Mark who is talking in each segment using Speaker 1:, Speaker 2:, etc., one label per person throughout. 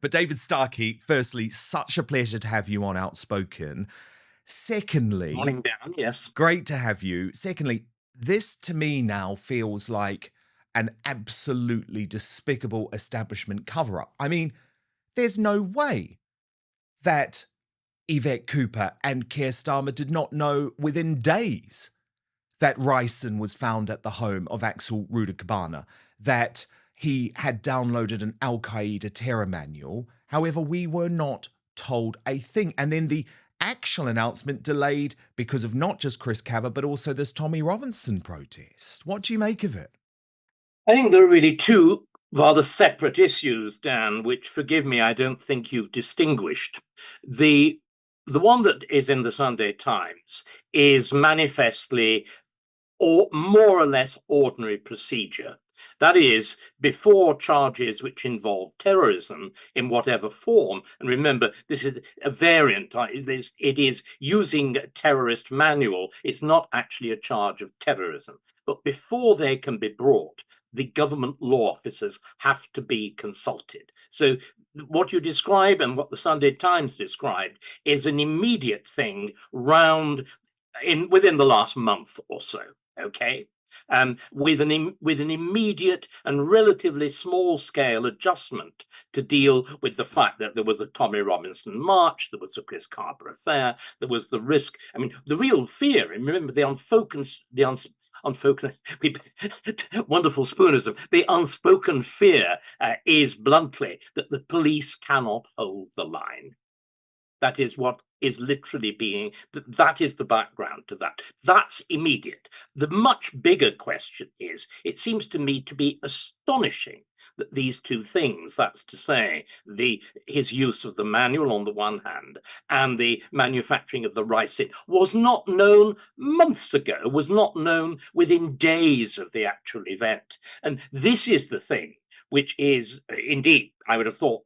Speaker 1: But David Starkey, firstly, such a pleasure to have you on Outspoken. Secondly,
Speaker 2: Morning, Dan. Yes.
Speaker 1: great to have you. Secondly, this to me now feels like an absolutely despicable establishment cover up. I mean, there's no way that Yvette Cooper and Keir Starmer did not know within days that Ryson was found at the home of Axel Rudakabana, that he had downloaded an Al Qaeda terror manual. However, we were not told a thing. And then the actual announcement delayed because of not just Chris Cabba, but also this Tommy Robinson protest. What do you make of it?
Speaker 2: I think there are really two rather separate issues, Dan, which, forgive me, I don't think you've distinguished. The one that is in the Sunday Times is manifestly or more or less ordinary procedure. That is, before charges which involve terrorism in whatever form, and remember, this is a variant, it is using a terrorist manual, it's not actually a charge of terrorism. But before they can be brought, the government law officers have to be consulted. So what you describe and what the Sunday Times described is an immediate thing within the last month or so. Okay, with an immediate and relatively small scale adjustment to deal with the fact that there was a Tommy Robinson march, there was a Chris Carper affair, there was the risk. I mean, the real fear, and remember the unspoken, wonderful spoonism. The unspoken fear is bluntly that the police cannot hold the line. That is what is literally that is the background to that. That's immediate. The much bigger question is, it seems to me to be astonishing that these two things, that's to say, his use of the manual on the one hand and the manufacturing of the ricin, was not known months ago, was not known within days of the actual event. And this is the thing which is, indeed, I would have thought,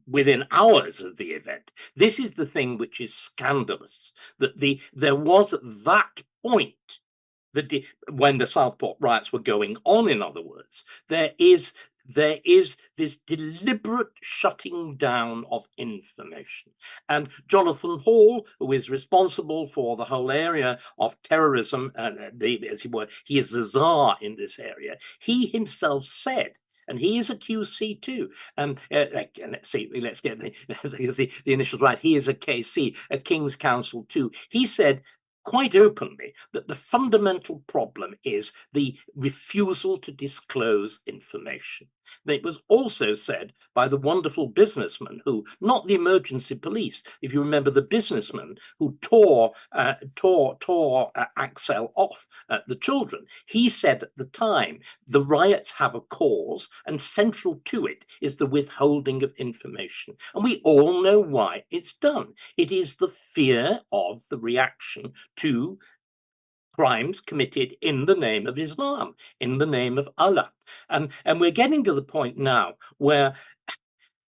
Speaker 2: within hours of the event. This is the thing which is scandalous, that there was at that point, when the Southport riots were going on, in other words, there is this deliberate shutting down of information. And Jonathan Hall, who is responsible for the whole area of terrorism, as he were, he is the czar in this area, he himself said, and he is a QC too. Let's get the initials right. He is a KC, a King's Counsel too. He said quite openly that the fundamental problem is the refusal to disclose information. It was also said by the wonderful businessman who, not the emergency police, if you remember the businessman who tore Axel off the children, he said at the time, the riots have a cause and central to it is the withholding of information. And we all know why it's done. It is the fear of the reaction to crimes committed in the name of Islam, in the name of Allah. And we're getting to the point now where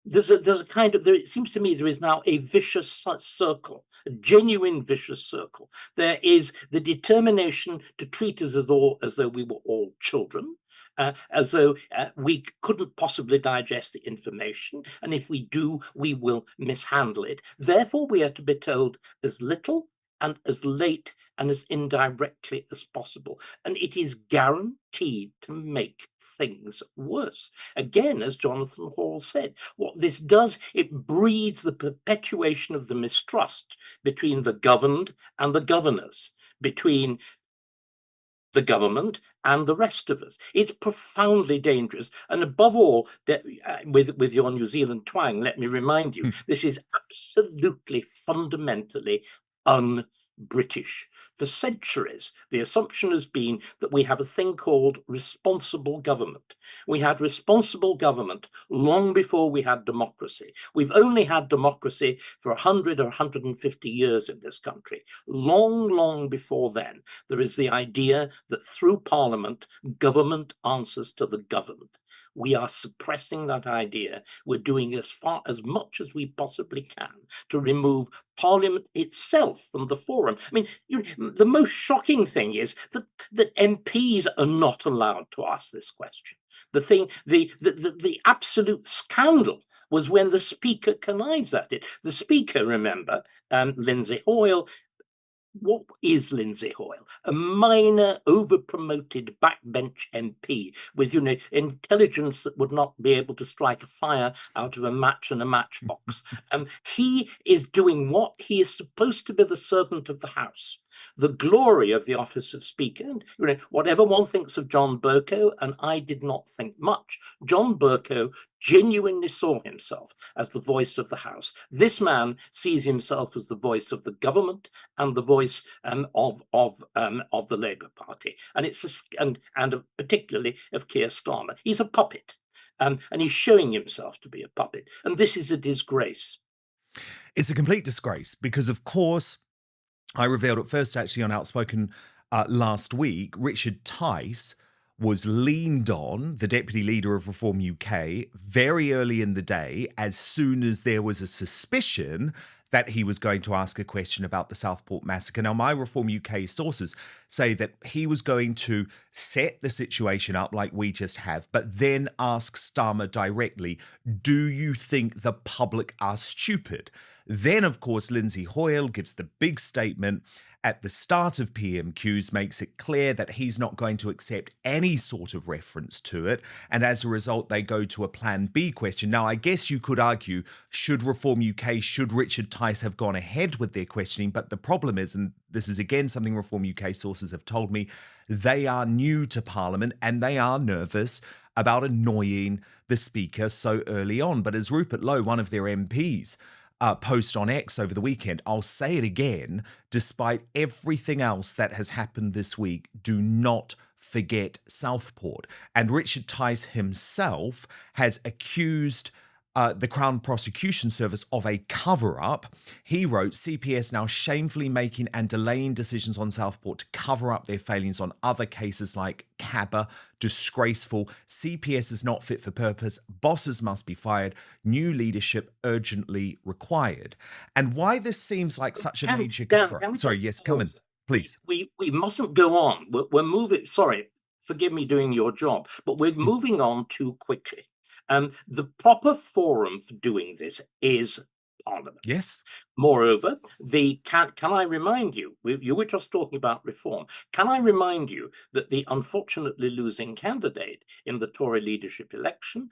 Speaker 2: there's a kind of, it seems to me there is now a vicious circle, a genuine vicious circle. There is the determination to treat us as though we were all children, as though we couldn't possibly digest the information, and if we do, we will mishandle it. Therefore, we are to be told as little and as late and as indirectly as possible. And it is guaranteed to make things worse. Again, as Jonathan Hall said, what this does, it breeds the perpetuation of the mistrust between the governed and the governors, between the government and the rest of us. It's profoundly dangerous. And above all, with your New Zealand twang, let me remind you, this is absolutely fundamentally un-British. For centuries, the assumption has been that we have a thing called responsible government. We had responsible government long before we had democracy. We've only had democracy for 100 or 150 years in this country. Long, long before then, there is the idea that through Parliament, government answers to the governed. We are suppressing that idea. We're doing as much as we possibly can to remove Parliament itself from the forum. I mean, the most shocking thing is that MPs are not allowed to ask this question. The absolute scandal was when the Speaker connives at it. The Speaker, remember, Lindsay Hoyle. What is Lindsay Hoyle? A minor, over-promoted backbench MP with, intelligence that would not be able to strike a fire out of a match and a matchbox. He is doing what? He is supposed to be the servant of the House. The glory of the office of Speaker, and whatever one thinks of John Bercow, and I did not think much, John Bercow genuinely saw himself as the voice of the House. This man sees himself as the voice of the government and the voice of the Labour Party, and particularly of Keir Starmer. He's a puppet, and he's showing himself to be a puppet, and this is a disgrace.
Speaker 1: It's a complete disgrace because, of course, I revealed at first, actually, on Outspoken last week, Richard Tice was leaned on, the deputy leader of Reform UK, very early in the day, as soon as there was a suspicion that he was going to ask a question about the Southport massacre. Now, my Reform UK sources say that he was going to set the situation up like we just have, but then ask Starmer directly, do you think the public are stupid? Then, of course, Lindsay Hoyle gives the big statement at the start of PMQs, makes it clear that he's not going to accept any sort of reference to it. And as a result, they go to a Plan B question. Now, I guess you could argue, should Reform UK, should Richard Tice have gone ahead with their questioning? But the problem is, and this is again something Reform UK sources have told me, they are new to Parliament and they are nervous about annoying the Speaker so early on. But as Rupert Lowe, one of their MPs, post on X over the weekend, I'll say it again, despite everything else that has happened this week, do not forget Southport. And Richard Tice himself has accused the Crown Prosecution Service of a cover-up. He wrote, CPS now shamefully making and delaying decisions on Southport to cover up their failings on other cases like Cabba. Disgraceful. CPS is not fit for purpose. Bosses must be fired. New leadership urgently required. And why this seems like such a major cover-up. Sorry, yes, come in, please.
Speaker 2: We mustn't go on. We're moving. Sorry, forgive me doing your job, but we're moving on too quickly. The proper forum for doing this is Parliament.
Speaker 1: Yes.
Speaker 2: Moreover, can I remind you, you were just talking about reform. Can I remind you that the unfortunately losing candidate in the Tory leadership election,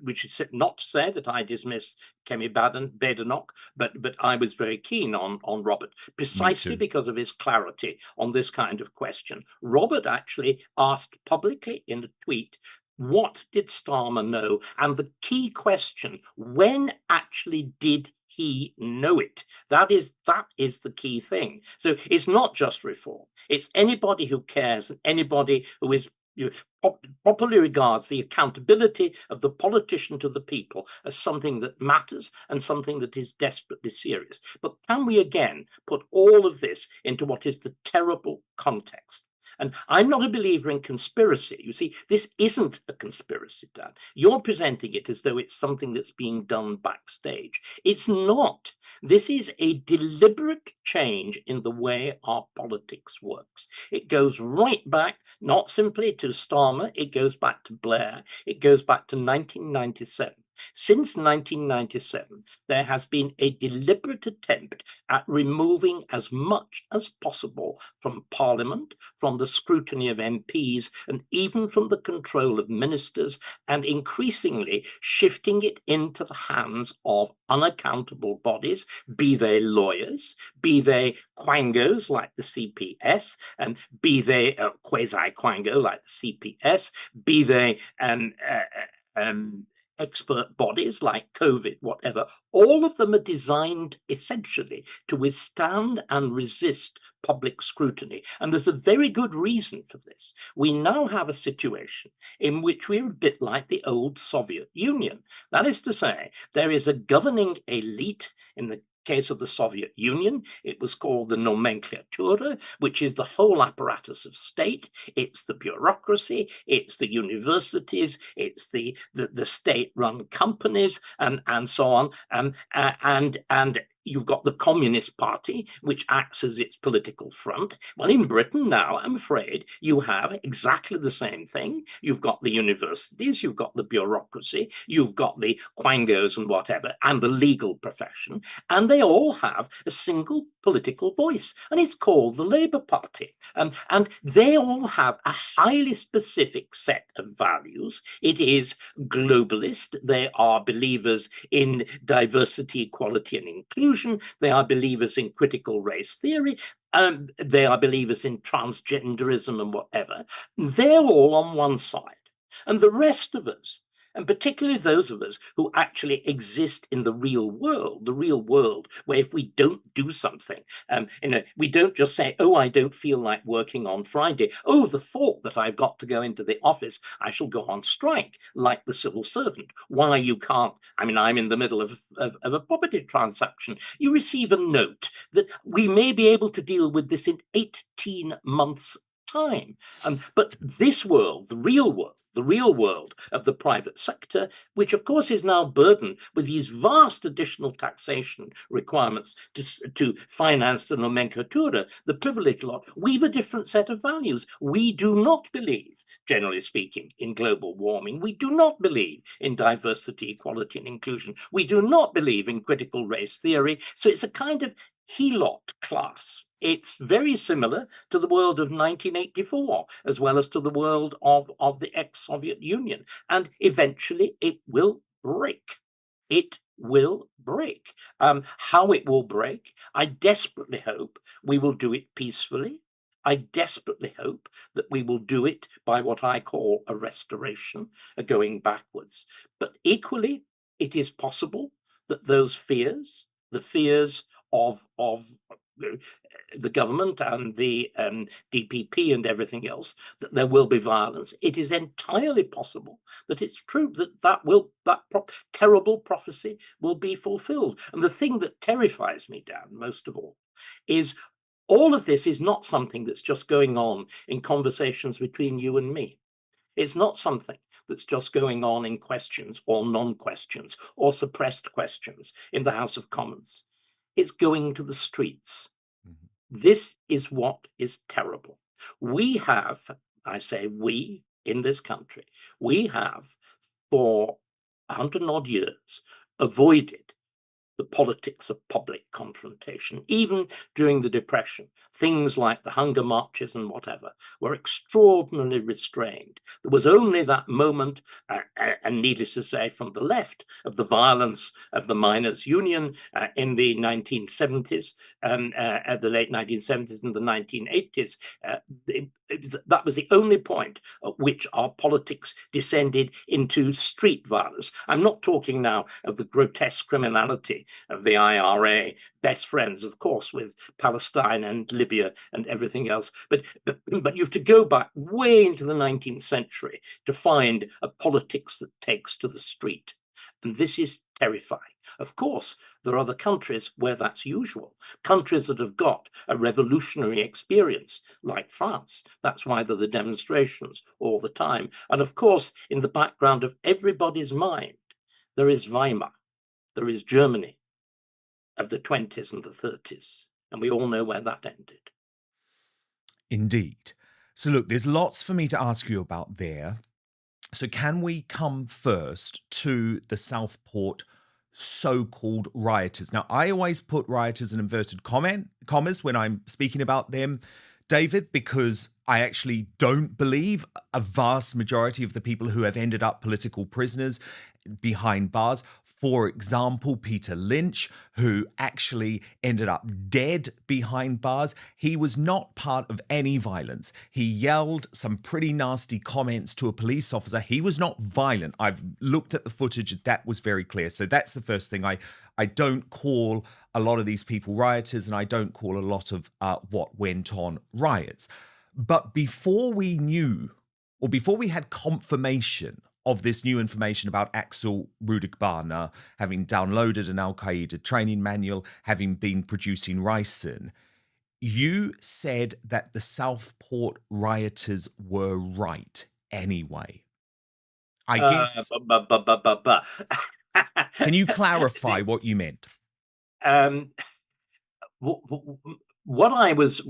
Speaker 2: which is not to say that I dismiss Kemi Badenoch, but I was very keen on Robert, precisely because of his clarity on this kind of question. Robert actually asked publicly in a tweet, what did Starmer know? And the key question, when actually did he know it? That is the key thing. So it's not just reform. It's anybody who cares and anybody who is properly regards the accountability of the politician to the people as something that matters and something that is desperately serious. But can we again put all of this into what is the terrible context? And I'm not a believer in conspiracy. You see, this isn't a conspiracy, Dan. You're presenting it as though it's something that's being done backstage. It's not. This is a deliberate change in the way our politics works. It goes right back, not simply to Starmer, it goes back to Blair, it goes back to 1997. Since 1997, there has been a deliberate attempt at removing as much as possible from Parliament, from the scrutiny of MPs, and even from the control of ministers, and increasingly shifting it into the hands of unaccountable bodies, be they lawyers, be they quangos like the CPS, and be they quasi-quango like the CPS, be they expert bodies like COVID, whatever, all of them are designed essentially to withstand and resist public scrutiny. And there's a very good reason for this. We now have a situation in which we're a bit like the old Soviet Union. That is to say, there is a governing elite. In the case of the Soviet Union, it was called the nomenklatura, which is the whole apparatus of state. It's the bureaucracy, it's the universities, it's the state-run companies, and so on. And You've got the Communist Party, which acts as its political front. Well, in Britain now, I'm afraid, you have exactly the same thing. You've got the universities, you've got the bureaucracy, you've got the quangos and whatever, and the legal profession, and they all have a single political voice, and it's called the Labour Party. And they all have a highly specific set of values. It is globalist. They are believers in diversity, equality, and inclusion. They are believers in critical race theory. They are believers in transgenderism and whatever. They're all on one side. And the rest of us, and particularly those of us who actually exist in the real world, where if we don't do something, we don't just say, oh, I don't feel like working on Friday. Oh, the thought that I've got to go into the office, I shall go on strike, like the civil servant. Why you can't? I mean, I'm in the middle of a property transaction. You receive a note that we may be able to deal with this in 18 months' time. But this world, the real world of the private sector, which of course is now burdened with these vast additional taxation requirements to finance the nomenclatura, the privilege lot, we've a different set of values. We do not believe, generally speaking, in global warming. We do not believe in diversity, equality, and inclusion. We do not believe in critical race theory. So it's a kind of helot class. It's very similar to the world of 1984, as well as to the world of the ex-Soviet Union. And eventually it will break. It will break. How it will break, I desperately hope we will do it peacefully. I desperately hope that we will do it by what I call a restoration, a going backwards. But equally, it is possible that those fears, the fears of the government and the DPP and everything else, that there will be violence. It is entirely possible that it's true that terrible prophecy will be fulfilled. And the thing that terrifies me, Dan, most of is all of this is not something that's just going on in conversations between you and me. It's not something that's just going on in questions or non-questions or suppressed questions in the House of Commons. It's going to the streets. This is what is terrible. We have, I say we in this country, we have for 100 odd years avoided the politics of public confrontation. Even during the Depression, things like the hunger marches and whatever were extraordinarily restrained. There was only that moment, and needless to say, from the left, of the violence of the miners' union in the 1970s, at the late 1970s and the 1980s. That was the only point at which our politics descended into street violence. I'm not talking now of the grotesque criminality of the IRA, best friends, of course, with Palestine and Libya and everything else. But you have to go back way into the 19th century to find a politics that takes to the street. And this is terrifying. Of course, there are other countries where that's usual, countries that have got a revolutionary experience, like France. That's why there are the demonstrations all the time. And of course, in the background of everybody's mind, there is Weimar, there is Germany of the 20s and the 30s. And we all know where that ended.
Speaker 1: Indeed. So look, there's lots for me to ask you about there. So can we come first to the Southport so-called rioters? Now, I always put rioters in inverted commas when I'm speaking about them, David, because I actually don't believe a vast majority of the people who have ended up political prisoners behind bars. For example, Peter Lynch, who actually ended up dead behind bars, he was not part of any violence. He yelled some pretty nasty comments to a police officer. He was not violent. I've looked at the footage. That was very clear. So that's the first thing. I don't call a lot of these people rioters, and I don't call a lot of what went on riots. But before we knew, or before we had confirmation of this new information about Axel Rudigbana having downloaded an Al-Qaeda training manual, having been producing ricin, you said that the Southport rioters were right anyway. I guess... Can you clarify what you meant?
Speaker 2: um, what I was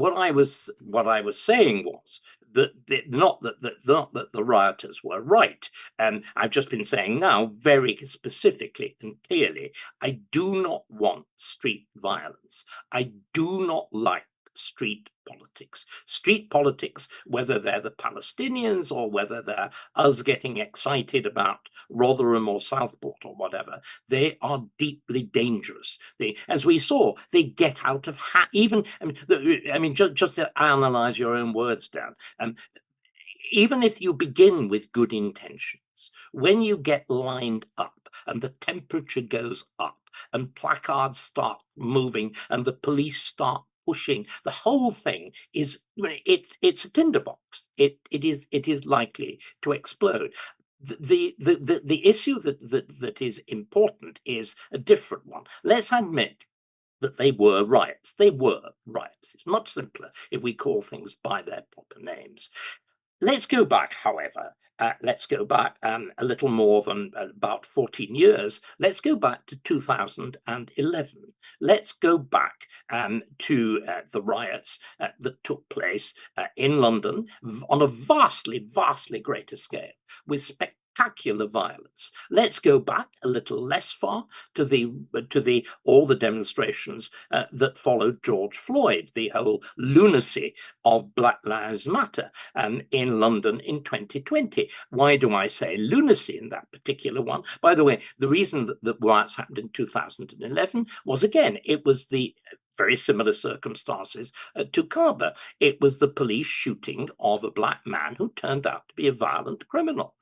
Speaker 2: saying was that not that the rioters were right. I've just been saying now very specifically and clearly, I do not want street violence. I do not like street politics. Street politics, whether they're the Palestinians or whether they're us getting excited about Rotherham or Southport or whatever, they are deeply dangerous. As we saw, they get out of hand. Even just to analyze your own words, Dan. Even if you begin with good intentions, when you get lined up and the temperature goes up and placards start moving and the police start pushing, the whole thing is it's a tinderbox. It is likely to explode. The issue that is important is a different one. Let's admit that they were riots. They were riots. It's much simpler if we call things by their proper names. Let's go back, however. Let's go back a little more than about 14 years. Let's go back to 2011. Let's go back to the riots that took place in London on a vastly, vastly greater scale with spectacular violence. Let's go back a little less far to all the demonstrations that followed George Floyd, the whole lunacy of Black Lives Matter in London in 2020. Why do I say lunacy in that particular one? By the way, the reason that the riots happened in 2011 was, again, it was the very similar circumstances to Kaba. It was the police shooting of a black man who turned out to be a violent criminal,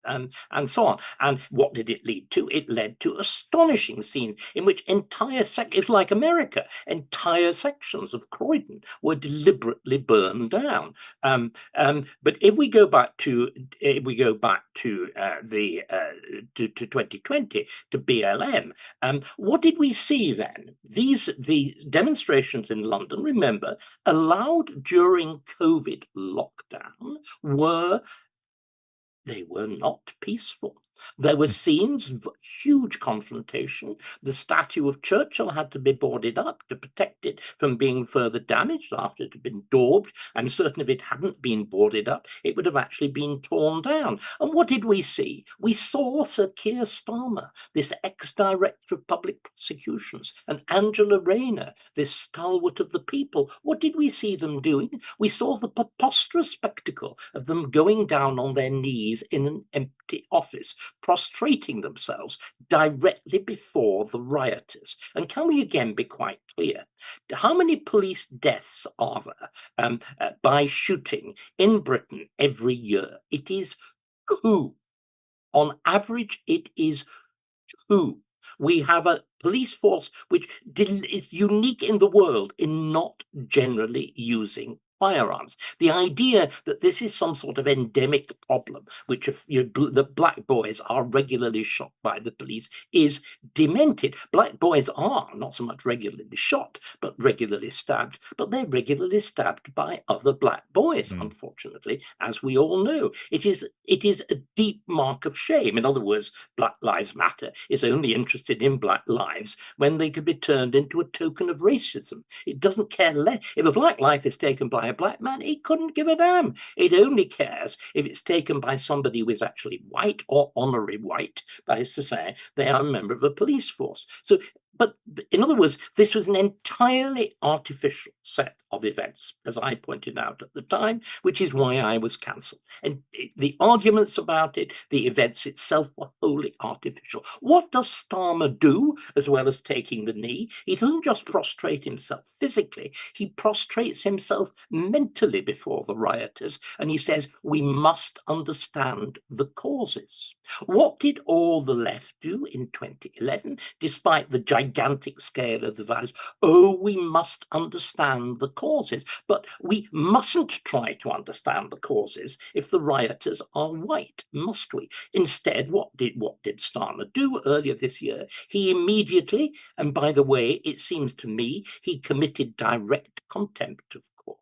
Speaker 2: and so on. And what did it lead to? It led to astonishing scenes in which it's like America, entire sections of Croydon were deliberately burned down. But if we go back to 2020 to BLM, what did we see then? The demonstrations in London, remember, allowed during COVID lockdown, they were not peaceful. There were scenes of huge confrontation. The statue of Churchill had to be boarded up to protect it from being further damaged after it had been daubed. I'm certain if it hadn't been boarded up, it would have actually been torn down. And what did we see? We saw Sir Keir Starmer, this ex-director of public prosecutions, and Angela Rayner, this stalwart of the people. What did we see them doing? We saw the preposterous spectacle of them going down on their knees in an empty office, prostrating themselves directly before the rioters. And can we again be quite clear? How many police deaths are there by shooting in Britain every year? It is 2. On average, it is 2. We have a police force which is unique in the world in not generally using firearms. The idea that this is some sort of endemic problem, which the black boys are regularly shot by the police, is demented. Black boys are not so much regularly shot, but regularly stabbed. But they're regularly stabbed by other black boys, unfortunately, as we all know. It is a deep mark of shame. In other words, Black Lives Matter is only interested in black lives when they could be turned into a token of racism. It doesn't care if a black life is taken by a black man, it couldn't give a damn. It only cares if it's taken by somebody who is actually white or honorary white. That is to say, they are a member of a police force. But in other words, this was an entirely artificial set of events, as I pointed out at the time, which is why I was cancelled. And the arguments about it, the events itself, were wholly artificial. What does Starmer do, as well as taking the knee? He doesn't just prostrate himself physically, he prostrates himself mentally before the rioters, and he says, we must understand the causes. What did all the left do in 2011, despite the gigantic scale of the violence? Oh, we must understand the causes, but we mustn't try to understand the causes if the rioters are white, must we? Instead, what did Starmer do earlier this year? He immediately, and by the way, it seems to me, he committed direct contempt of court.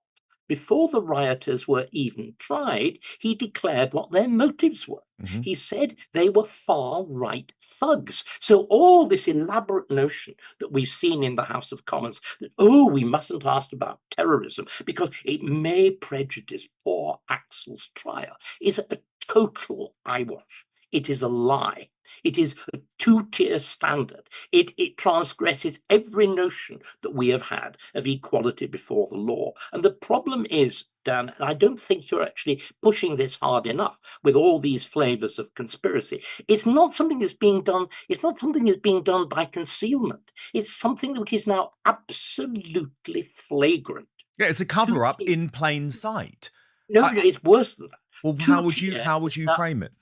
Speaker 2: Before the rioters were even tried, he declared what their motives were.
Speaker 1: Mhm.
Speaker 2: He said they were far-right thugs. So all this elaborate notion that we've seen in the House of Commons that, oh, we mustn't ask about terrorism because it may prejudice poor Axel's trial is a total eyewash. It is a lie. It is a two-tier standard. It transgresses every notion that we have had of equality before the law. And the problem is, Dan, and I don't think you're actually pushing this hard enough with all these flavors of conspiracy. It's not something that's being done. It's not something that's being done by concealment. It's something that is now absolutely flagrant.
Speaker 1: Yeah, it's a cover up in plain sight.
Speaker 2: No,
Speaker 1: I,
Speaker 2: no, it's worse than that.
Speaker 1: well,
Speaker 2: Two-tier
Speaker 1: how
Speaker 2: is
Speaker 1: would you
Speaker 2: now,
Speaker 1: frame it?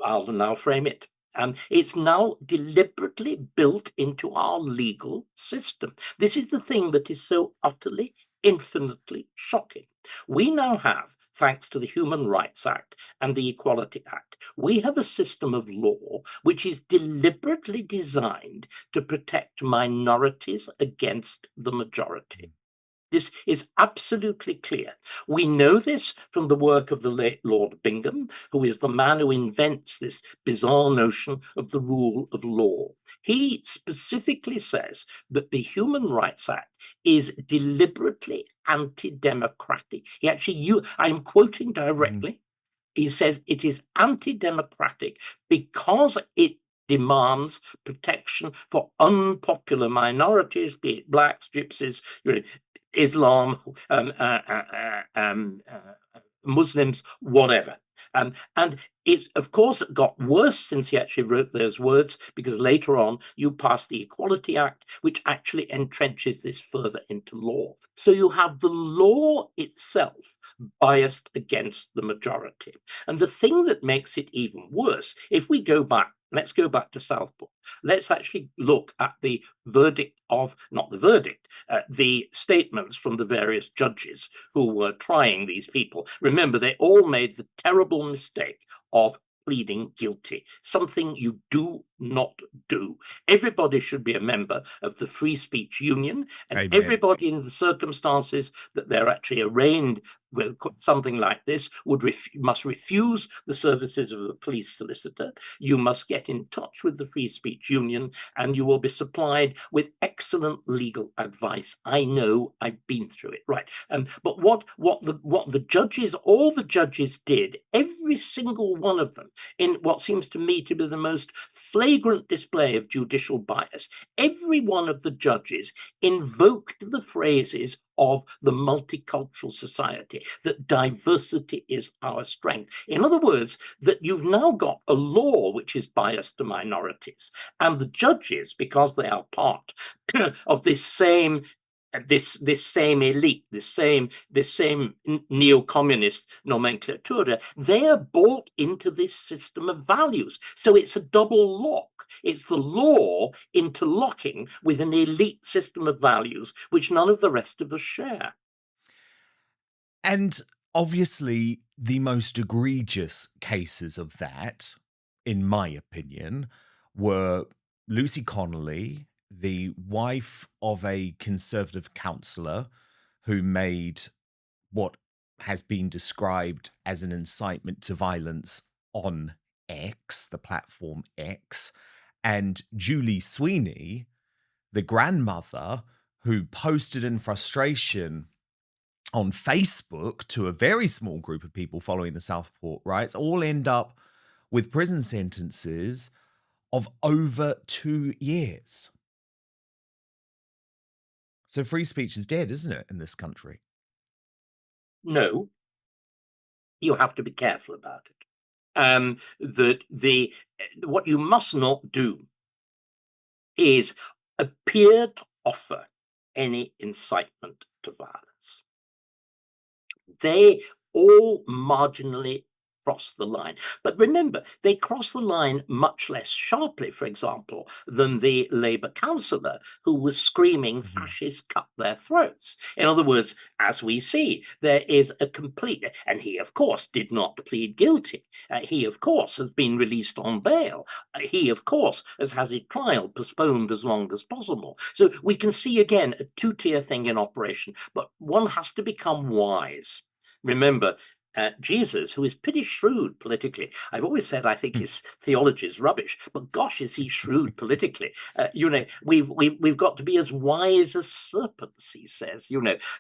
Speaker 2: I'll now frame it. It's now deliberately built into our legal system. This is the thing that is so utterly, infinitely shocking. We now have, thanks to the Human Rights Act and the Equality Act, we have a system of law which is deliberately designed to protect minorities against the majority. This is absolutely clear. We know this from the work of the late Lord Bingham, who is the man who invents this bizarre notion of the rule of law. He specifically says that the Human Rights Act is deliberately anti-democratic. He actually, I'm quoting
Speaker 1: Mhm.
Speaker 2: directly. He says it is anti-democratic because it demands protection for unpopular minorities, be it blacks, gypsies, Islam, Muslims, whatever. And it, of course, got worse since he actually wrote those words, because later on you passed the Equality Act, which actually entrenches this further into law. So you have the law itself biased against the majority. And the thing that makes it even worse, if we go back, let's go back to Southport. Let's actually look at the verdict of, not the verdict, the statements from the various judges who were trying these people. Remember, they all made the terrible mistake of pleading guilty, something you do not do. Everybody should be a member of the Free Speech Union, and
Speaker 1: Amen.
Speaker 2: everybody in the circumstances that they're actually arraigned with something like this must refuse the services of a police solicitor. You must get in touch with the Free Speech Union, and you will be supplied with excellent legal advice. I know, I've been through it. Right. But what the judges, all the judges did, every single one of them, in what seems to me to be the most flagrant display of judicial bias, every one of the judges invoked the phrases of the multicultural society, that diversity is our strength. In other words, that you've now got a law which is biased to minorities, and the judges, because they are part of this same elite, this same neo-communist nomenclatura, they are bought into this system of values. So it's a double lock. It's the law interlocking with an elite system of values which none of the rest of us share.
Speaker 1: And obviously, the most egregious cases of that, in my opinion, were Lucy Connolly, the wife of a conservative councillor who made what has been described as an incitement to violence on X, the platform X, and Julie Sweeney, the grandmother who posted in frustration on Facebook to a very small group of people following the Southport riots, all end up with prison sentences of over 2 years. So free speech is dead, isn't it, in this country?
Speaker 2: No, you have to be careful about it. What you must not do is appear to offer any incitement to violence. They all marginally cross the line. But remember, they cross the line much less sharply, for example, than the Labour councillor who was screaming,
Speaker 1: Mhm.
Speaker 2: fascists cut their throats. In other words, as we see, there is a complete, and he, of course, did not plead guilty. He, of course, has been released on bail. He, of course, has had his trial postponed as long as possible. So we can see again a two-tier thing in operation, but one has to become wise. Remember, Jesus, who is pretty shrewd politically. I've always said I think
Speaker 1: Hmm.
Speaker 2: his theology is rubbish, but gosh, is he shrewd politically? We've got to be as wise as serpents, he says.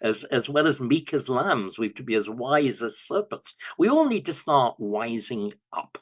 Speaker 2: As well as meek as lambs, we've to be as wise as serpents. We all need to start wising up.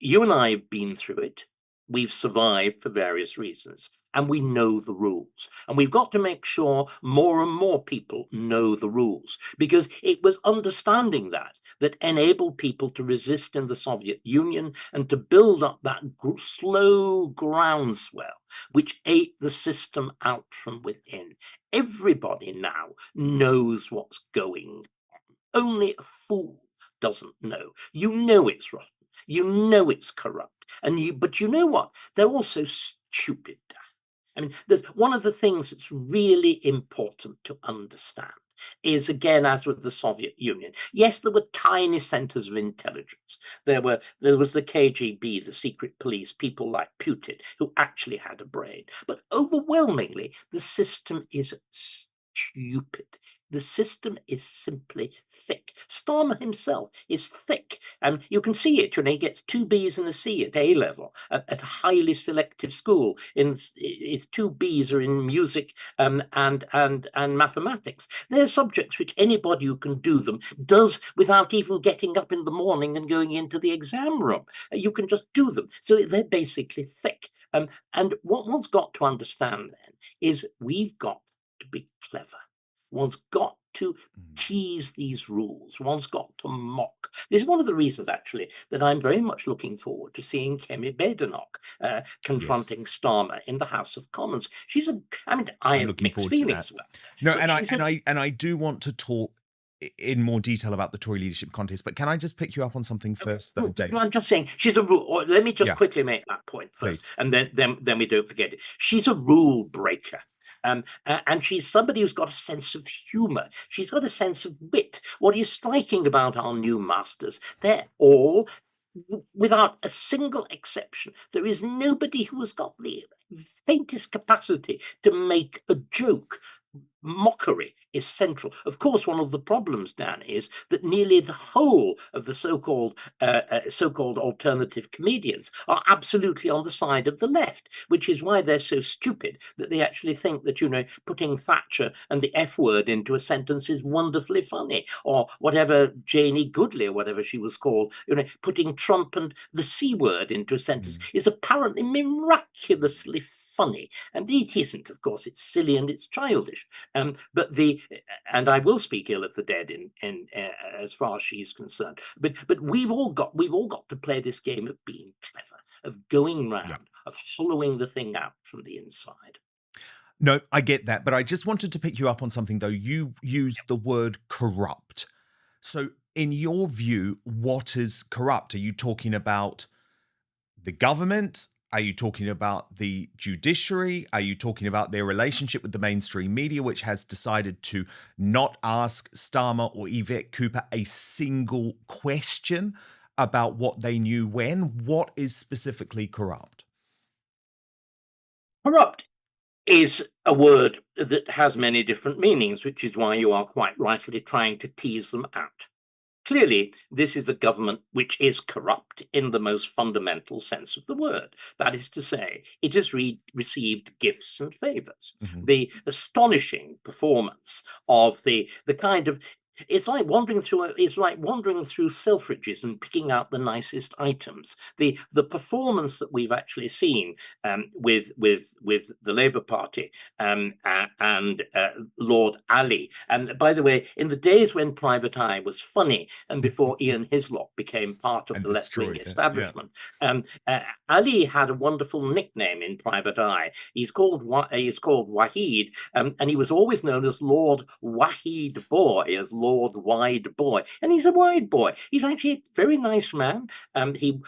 Speaker 2: You and I have been through it. We've survived for various reasons, and we know the rules. And we've got to make sure more and more people know the rules, because it was understanding that enabled people to resist in the Soviet Union and to build up that slow groundswell which ate the system out from within. Everybody now knows what's going on. Only a fool doesn't know. You know it's rotten. You know it's corrupt. But you know what? They're also stupid. I mean, there's one of the things that's really important to understand is, again, as with the Soviet Union, yes, there were tiny centers of intelligence. There was the KGB, the secret police, people like Putin, who actually had a brain. But overwhelmingly, the system is stupid. The system is simply thick. Starmer himself is thick, and you can see it when he gets 2 Bs and a C at A level at a highly selective school. His 2 Bs are in music and mathematics. They're subjects which anybody who can do them does without even getting up in the morning and going into the exam room. You can just do them. So they're basically thick. And what one's got to understand then is we've got to be clever. One's got to tease these rules. One's got to mock. This is one of the reasons, actually, that I'm very much looking forward to seeing Kemi Badenoch confronting Starmer in the House of Commons. I
Speaker 1: I'm
Speaker 2: have
Speaker 1: looking
Speaker 2: mixed
Speaker 1: forward to
Speaker 2: feelings
Speaker 1: that.
Speaker 2: about her.
Speaker 1: No,
Speaker 2: But
Speaker 1: and I do want to talk in more detail about the Tory leadership contest, but can I just pick you up on something first, though, Dave?
Speaker 2: I'm just saying she's a rule. Or let me just
Speaker 1: Yeah,
Speaker 2: quickly make that point first,
Speaker 1: please.
Speaker 2: and then we don't forget it. She's a rule breaker. And she's somebody who's got a sense of humor. She's got a sense of wit. What is striking about our new masters, they're all, without a single exception, there is nobody who has got the faintest capacity to make a joke. Mockery is central. Of course, one of the problems, Dan, is that nearly the whole of the so-called alternative comedians are absolutely on the side of the left, which is why they're so stupid that they actually think that, putting Thatcher and the F word into a sentence is wonderfully funny, or whatever Janie Goodley, or whatever she was called, putting Trump and the C word into a sentence is apparently miraculously funny. And it isn't, of course. It's silly and it's childish. And I will speak ill of the dead in as far as she's concerned. But we've all got to play this game of being clever, of going round, of hollowing the thing out from the inside.
Speaker 1: No, I get that, but I just wanted to pick you up on something, though. You used the word corrupt. So, in your view, what is corrupt? Are you talking about the government? Are you talking about the judiciary? Are you talking about their relationship with the mainstream media, which has decided to not ask Starmer or Yvette Cooper a single question about what they knew when? What is specifically corrupt?
Speaker 2: Corrupt is a word that has many different meanings, which is why you are quite rightly trying to tease them out. Clearly, this is a government which is corrupt in the most fundamental sense of the word. That is to say, it has received gifts and favors. The astonishing performance of the kind of it's like wandering through Selfridges and picking out the nicest items. The performance that we've actually seen with the Labour Party and Lord Ali. And by the way, in the days when Private Eye was funny and before Ian Hislop became part of
Speaker 1: And
Speaker 2: the left-wing
Speaker 1: destroyed it. Yeah.
Speaker 2: establishment, Ali had a wonderful nickname in Private Eye. He's called Wahid, and he was always known as Lord Wahid Boy, as Lord Wide Boy. And he's a wide boy. He's actually a very nice man.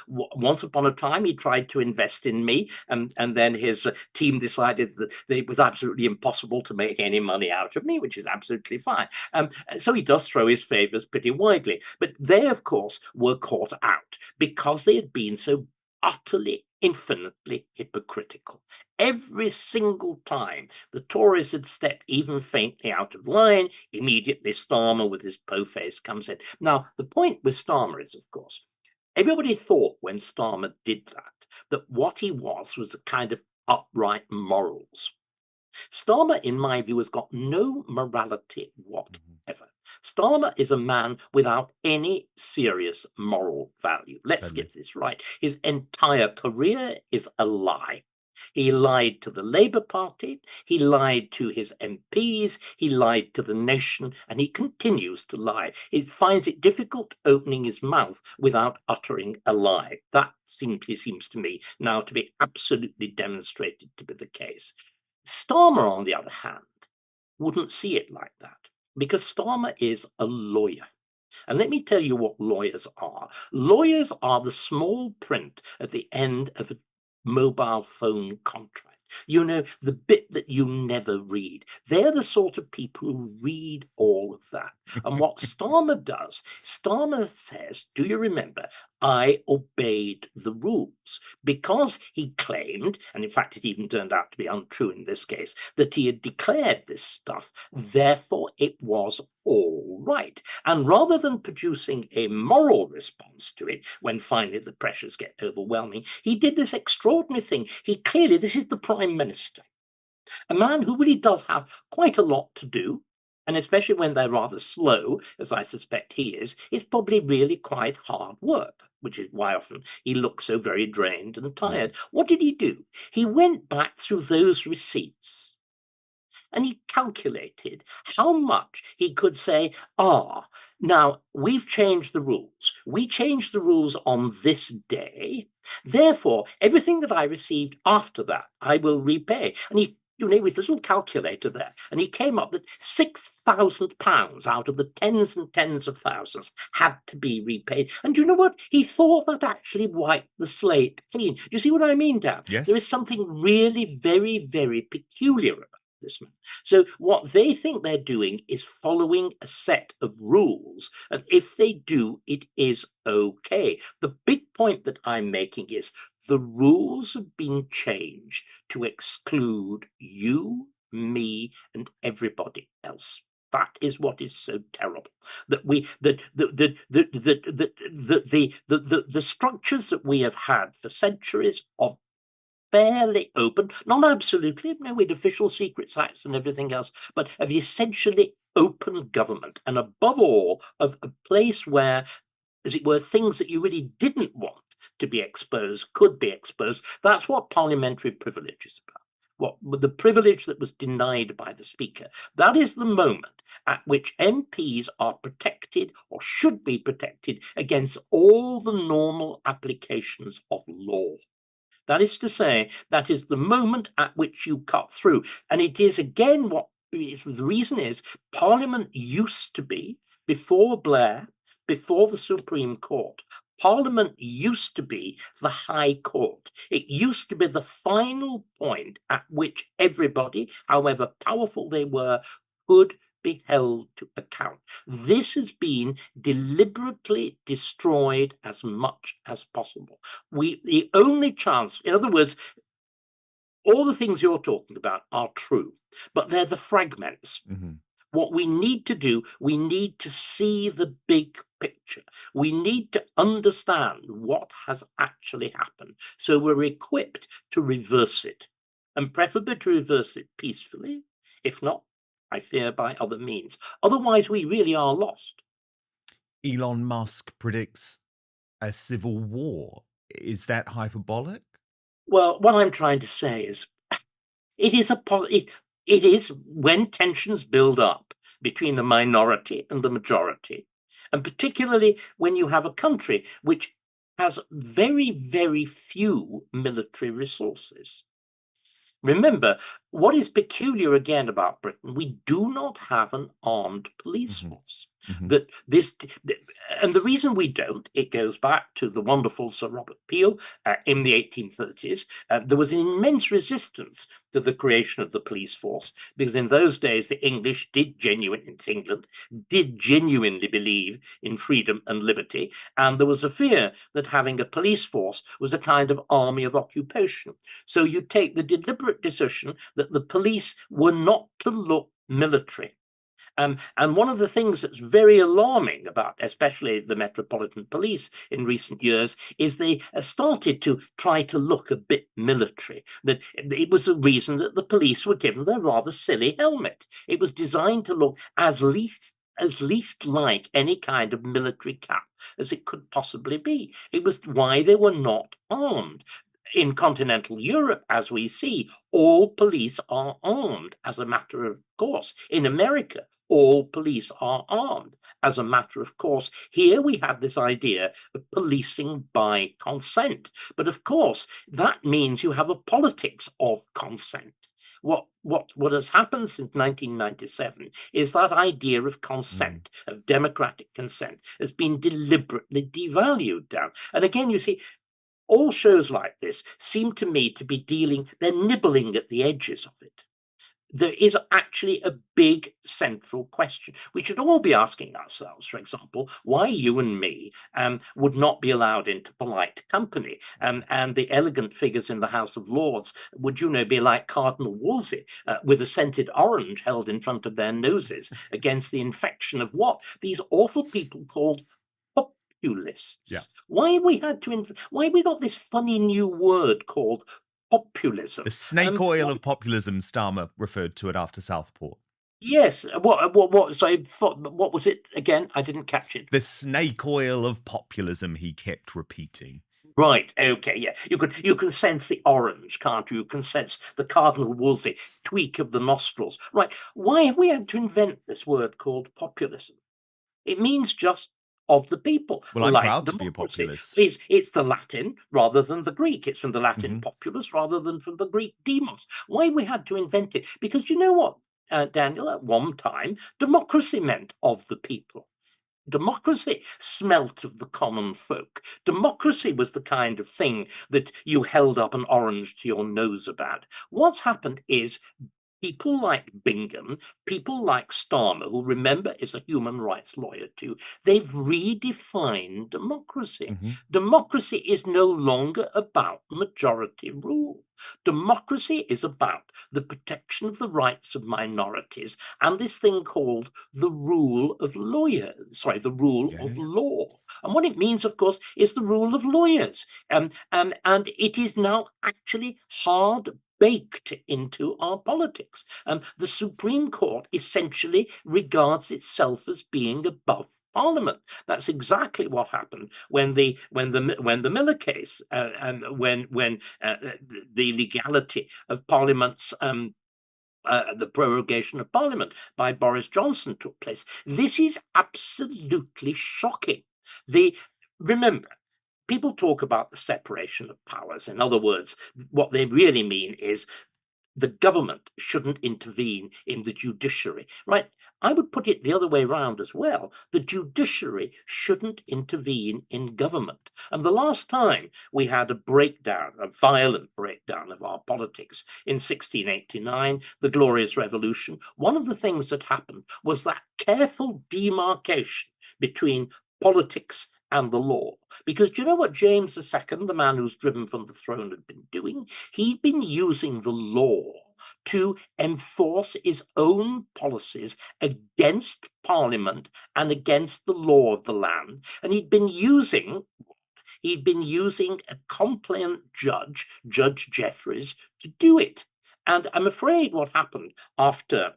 Speaker 2: Once upon a time, he tried to invest in me, and then his team decided that it was absolutely impossible to make any money out of me, which is absolutely fine. So he does throw his favors pretty widely. But they, of course, were caught out because they had been so utterly infinitely hypocritical. Every single time the Tories had stepped even faintly out of line, immediately Starmer with his po-face comes in. Now, the point with Starmer is, of course, everybody thought when Starmer did that what he was a kind of upright morals. Starmer, in my view, has got no morality whatever. Starmer is a man without any serious moral value. Let's
Speaker 1: Totally.
Speaker 2: get this right. His entire career is a lie. He lied to the Labour Party, he lied to his MPs, he lied to the nation, and he continues to lie. He finds it difficult opening his mouth without uttering a lie. That simply seems to me now to be absolutely demonstrated to be the case. Starmer, on the other hand, wouldn't see it like that because Starmer is a lawyer. And let me tell you what lawyers are. Lawyers are the small print at the end of a mobile phone contract. You know, the bit that you never read. They're the sort of people who read all of that. And what Starmer does, Starmer says, do you remember, I obeyed the rules, because he claimed, and in fact it even turned out to be untrue in this case, that he had declared this stuff, therefore it was all right. And rather than producing a moral response to it when finally the pressures get overwhelming, he did this extraordinary thing. This is the Prime Minister, a man who really does have quite a lot to do, and especially when they're rather slow, as I suspect he is, it's probably really quite hard work, which is why often he looks so very drained and tired. What did he do? He went back through those receipts and he calculated how much he could say, now we've changed the rules. We changed the rules on this day. Therefore, everything that I received after that, I will repay. And he, with his little calculator there, and he came up that £6,000 out of the tens and tens of thousands had to be repaid. And you know what? He thought that actually wiped the slate clean. Do you see what I mean, Dan?
Speaker 1: Yes.
Speaker 2: There is something really very, very peculiar about this man. So what they think they're doing is following a set of rules, and if they do, it is okay. The big point that I'm making is the rules have been changed to exclude you, me, and everybody else. That is what is so terrible. That the structures that we have had for centuries of fairly open, not absolutely, no, with official secrets acts and everything else, but of essentially open government, and above all, of a place where, as it were, things that you really didn't want to be exposed could be exposed. That's what parliamentary privilege is about. What the privilege that was denied by the Speaker. That is the moment at which MPs are protected, or should be protected, against all the normal applications of law. That is to say, that is the moment at which you cut through. And it is again what the reason is Parliament used to be, before Blair, before the Supreme Court, Parliament used to be the High Court. It used to be the final point at which everybody, however powerful they were, could be held to account. This has been deliberately destroyed as much as possible. The only chance, in other words, all the things you're talking about are true, but they're the fragments.
Speaker 1: Mm-hmm.
Speaker 2: What we need to do, we need to see the big picture. We need to understand what has actually happened, so we're equipped to reverse it, and preferably to reverse it peacefully, if not, I fear, by other means. Otherwise, we really are lost.
Speaker 1: Elon Musk predicts a civil war. Is that hyperbolic?
Speaker 2: Well, what I'm trying to say is, it is when tensions build up between the minority and the majority, and particularly when you have a country which has very, very few military resources. Remember, what is peculiar again about Britain, we do not have an armed police force.
Speaker 1: Mhm.
Speaker 2: That this, and the reason we don't, it goes back to the wonderful Sir Robert Peel in the 1830s. There was an immense resistance to the creation of the police force, because in those days the English did genuinely believe in freedom and liberty, and there was a fear that having a police force was a kind of army of occupation. So you take the deliberate decision that the police were not to look military. And one of the things that's very alarming about, especially the Metropolitan Police in recent years, is they started to try to look a bit military. That it was the reason that the police were given their rather silly helmet. It was designed to look as least like any kind of military cap as it could possibly be. It was why they were not armed. In continental Europe, as we see, all police are armed as a matter of course. In America, all police are armed as a matter of course. Here we have this idea of policing by consent. But of course, that means you have a politics of consent. What has happened since 1997 is that idea of consent, of democratic consent, has been deliberately devalued down. And again, you see, all shows like this seem to me to be they're nibbling at the edges of it. There is actually a big central question. We should all be asking ourselves, for example, why you and me would not be allowed into polite company. And the elegant figures in the House of Lords would, be like Cardinal Wolsey with a scented orange held in front of their noses against the infection of what? These awful people called populists.
Speaker 1: Yeah.
Speaker 2: Why have we got this funny new word called populism?
Speaker 1: The snake oil of populism, Starmer referred to it after Southport.
Speaker 2: Yes. What? So what was it again? I didn't catch it.
Speaker 1: The snake oil of populism, he kept repeating.
Speaker 2: Right. Okay. Yeah. You can sense the orange, can't you? You can sense the Cardinal Wolsey tweak of the nostrils. Right. Why have we had to invent this word called populism? It means just of the people,
Speaker 1: Well, I'm
Speaker 2: like
Speaker 1: proud to be a
Speaker 2: democracy.
Speaker 1: populist.
Speaker 2: It's the Latin rather than the Greek. It's from the Latin
Speaker 1: Mhm.
Speaker 2: populus rather than from the Greek demos. Why we had to invent it? Because you know what, Daniel, at one time, democracy meant of the people. Democracy smelt of the common folk. Democracy was the kind of thing that you held up an orange to your nose about. What's happened is people like Bingham, people like Starmer, who remember is a human rights lawyer too, they've redefined democracy.
Speaker 1: Mhm.
Speaker 2: Democracy is no longer about majority rule. Democracy is about the protection of the rights of minorities and this thing called the rule of the rule of
Speaker 1: Yeah.
Speaker 2: law. And what it means, of course, is the rule of lawyers. And it is now actually hard baked into our politics. The Supreme Court essentially regards itself as being above Parliament. That's exactly what happened when the Miller case and when the legality of Parliament's the prorogation of Parliament by Boris Johnson took place. This is absolutely shocking. Remember, people talk about the separation of powers. In other words, what they really mean is the government shouldn't intervene in the judiciary, right? I would put it the other way around as well. The judiciary shouldn't intervene in government. And the last time we had a violent breakdown of our politics in 1689, the Glorious Revolution, one of the things that happened was that careful demarcation between politics and the law. Because do you know what James II, the man who's driven from the throne, had been doing? He'd been using the law to enforce his own policies against Parliament and against the law of the land. And he'd been using a compliant judge, Judge Jeffreys, to do it. And I'm afraid what happened after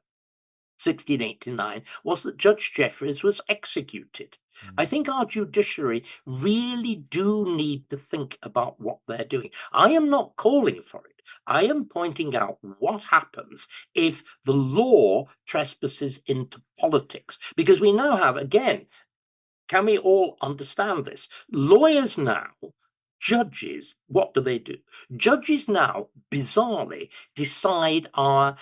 Speaker 2: 1689 was that Judge Jeffreys was executed. I think our judiciary really do need to think about what they're doing. I am not calling for it. I am pointing out what happens if the law trespasses into politics. Because we now have, again, can we all understand this? Lawyers now, judges, what do? Judges now, bizarrely, decide our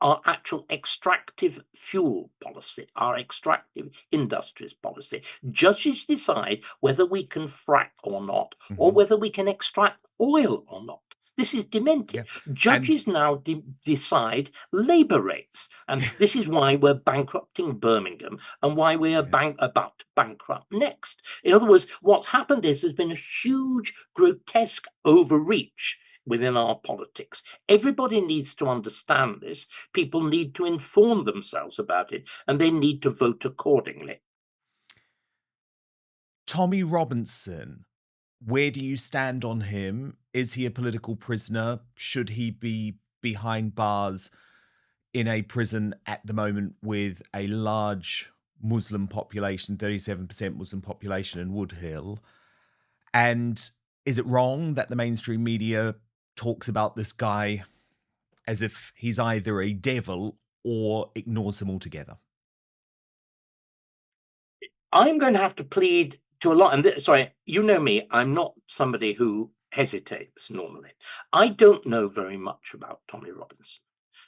Speaker 2: our actual extractive fuel policy, our extractive industries policy. Judges decide whether we can frack or not, or whether we can extract oil or not. This is demented.
Speaker 1: Yeah.
Speaker 2: Judges now decide labour rates. And this is why we're bankrupting Birmingham and why we are about to bankrupt next. In other words, what's happened is there's been a huge, grotesque overreach within our politics. Everybody needs to understand this. People need to inform themselves about it, and they need to vote accordingly.
Speaker 1: Tommy Robinson, where do you stand on him? Is he a political prisoner? Should he be behind bars in a prison at the moment with a large Muslim population, 37% Muslim population in Woodhill? And is it wrong that the mainstream media talks about this guy as if he's either a devil or ignores him altogether?
Speaker 2: I'm going to have to plead to a lot. And sorry, you know me, I'm not somebody who hesitates normally. I don't know very much about Tommy Robinson.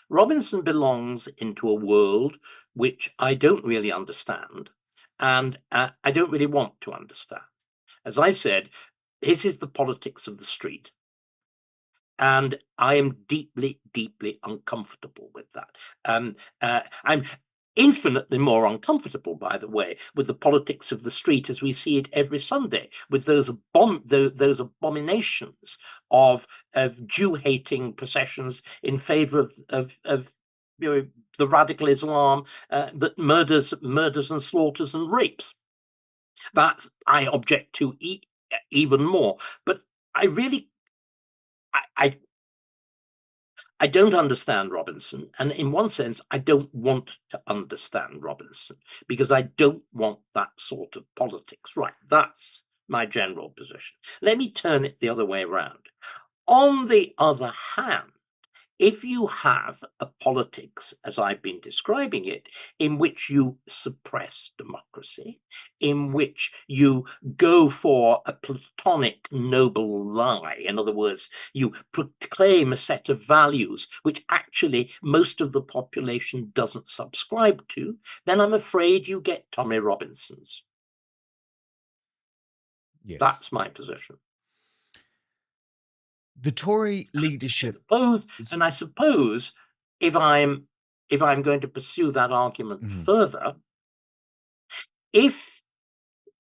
Speaker 2: Robinson belongs into a world which I don't really understand, and I don't really want to understand. As I said, this is the politics of the street. And I am deeply, deeply uncomfortable with that. I'm infinitely more uncomfortable, by the way, with the politics of the street as we see it every Sunday, with those abominations of Jew-hating processions in favour of the radical Islam that murders and slaughters and rapes. That I object to even more. But I really I don't understand Robinson, and in one sense, I don't want to understand Robinson because I don't want that sort of politics. Right, that's my general position. Let me turn it the other way around. On the other hand, if you have a politics, as I've been describing it, in which you suppress democracy, in which you go for a platonic noble lie, in other words, you proclaim a set of values which actually most of the population doesn't subscribe to, then I'm afraid you get Tommy Robinsons.
Speaker 1: Yes.
Speaker 2: That's my position.
Speaker 1: The Tory leadership.
Speaker 2: I suppose if I'm going to pursue that argument further, if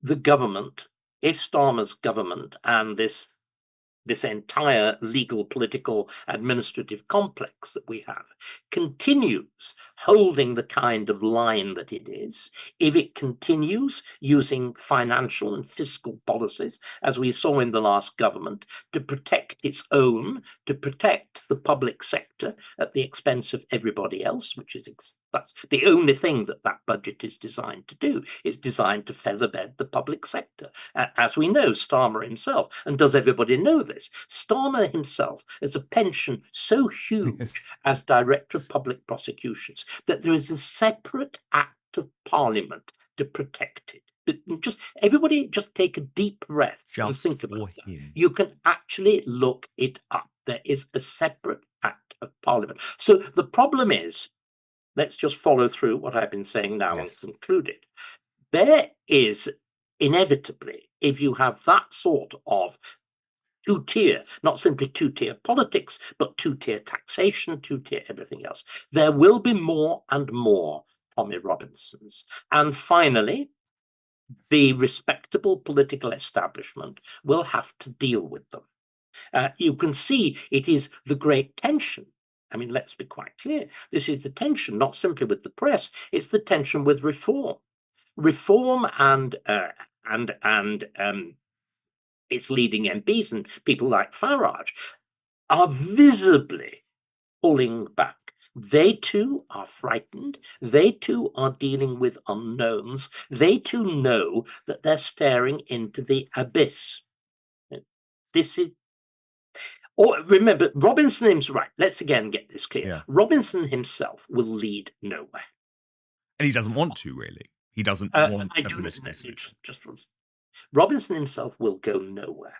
Speaker 2: the government, if Starmer's government and this entire legal, political, administrative complex that we have continues holding the kind of line that it is, if it continues using financial and fiscal policies, as we saw in the last government, to protect its own, to protect the public sector at the expense of everybody else, which is that's the only thing that budget is designed to do. It's designed to featherbed the public sector. As we know, Starmer himself, and does everybody know this? Starmer himself has a pension so huge as Director of Public Prosecutions that there is a separate Act of Parliament to protect it. Everybody just take a deep breath and think about that. You can actually look it up. There is a separate Act of Parliament. So the problem is, let's just follow through what I've been saying now and conclude it. There is inevitably, if you have that sort of two-tier, not simply two-tier politics, but two-tier taxation, two-tier everything else, there will be more and more Tommy Robinsons. And finally, the respectable political establishment will have to deal with them. You can see it is the great tension. I mean, let's be quite clear. This is the tension, not simply with the press. It's the tension with reform. Reform and its leading MPs and people like Farage are visibly pulling back. They too are frightened. They too are dealing with unknowns. They too know that they're staring into the abyss. This is. Or remember, Robinson himself, right, let's again get this clear.
Speaker 1: Yeah.
Speaker 2: Robinson himself will lead nowhere.
Speaker 1: And he doesn't want to, really. He doesn't want a political solution.
Speaker 2: Robinson himself will go nowhere.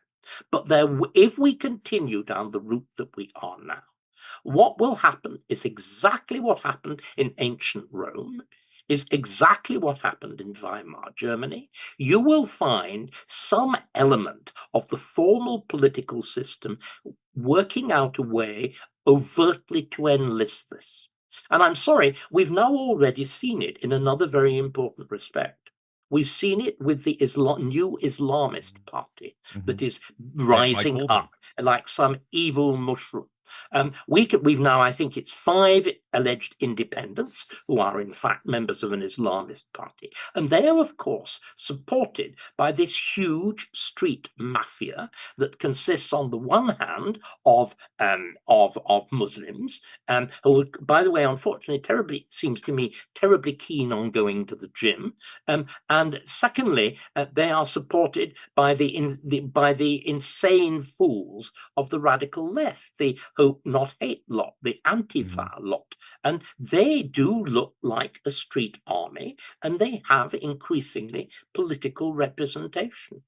Speaker 2: But if we continue down the route that we are now, What will happen is exactly what happened in ancient Rome, is exactly what happened in Weimar Germany. You will find some element of the formal political system working out a way overtly to enlist this. And I'm sorry, we've now already seen it in another very important respect. We've seen it with the new Islamist party that is
Speaker 1: Led by
Speaker 2: rising
Speaker 1: Corbyn.
Speaker 2: up like some evil mushroom. We've now, I think it's 5 alleged independents who are in fact members of an Islamist party. And they are, of course, supported by this huge street mafia that consists, on the one hand, of Muslims, who, by the way, unfortunately, seems to me, terribly keen on going to the gym. And secondly, they are supported by the insane fools of the radical left, the hope not hate lot, the Antifa lot. And they do look like a street army, and they have increasingly political representation.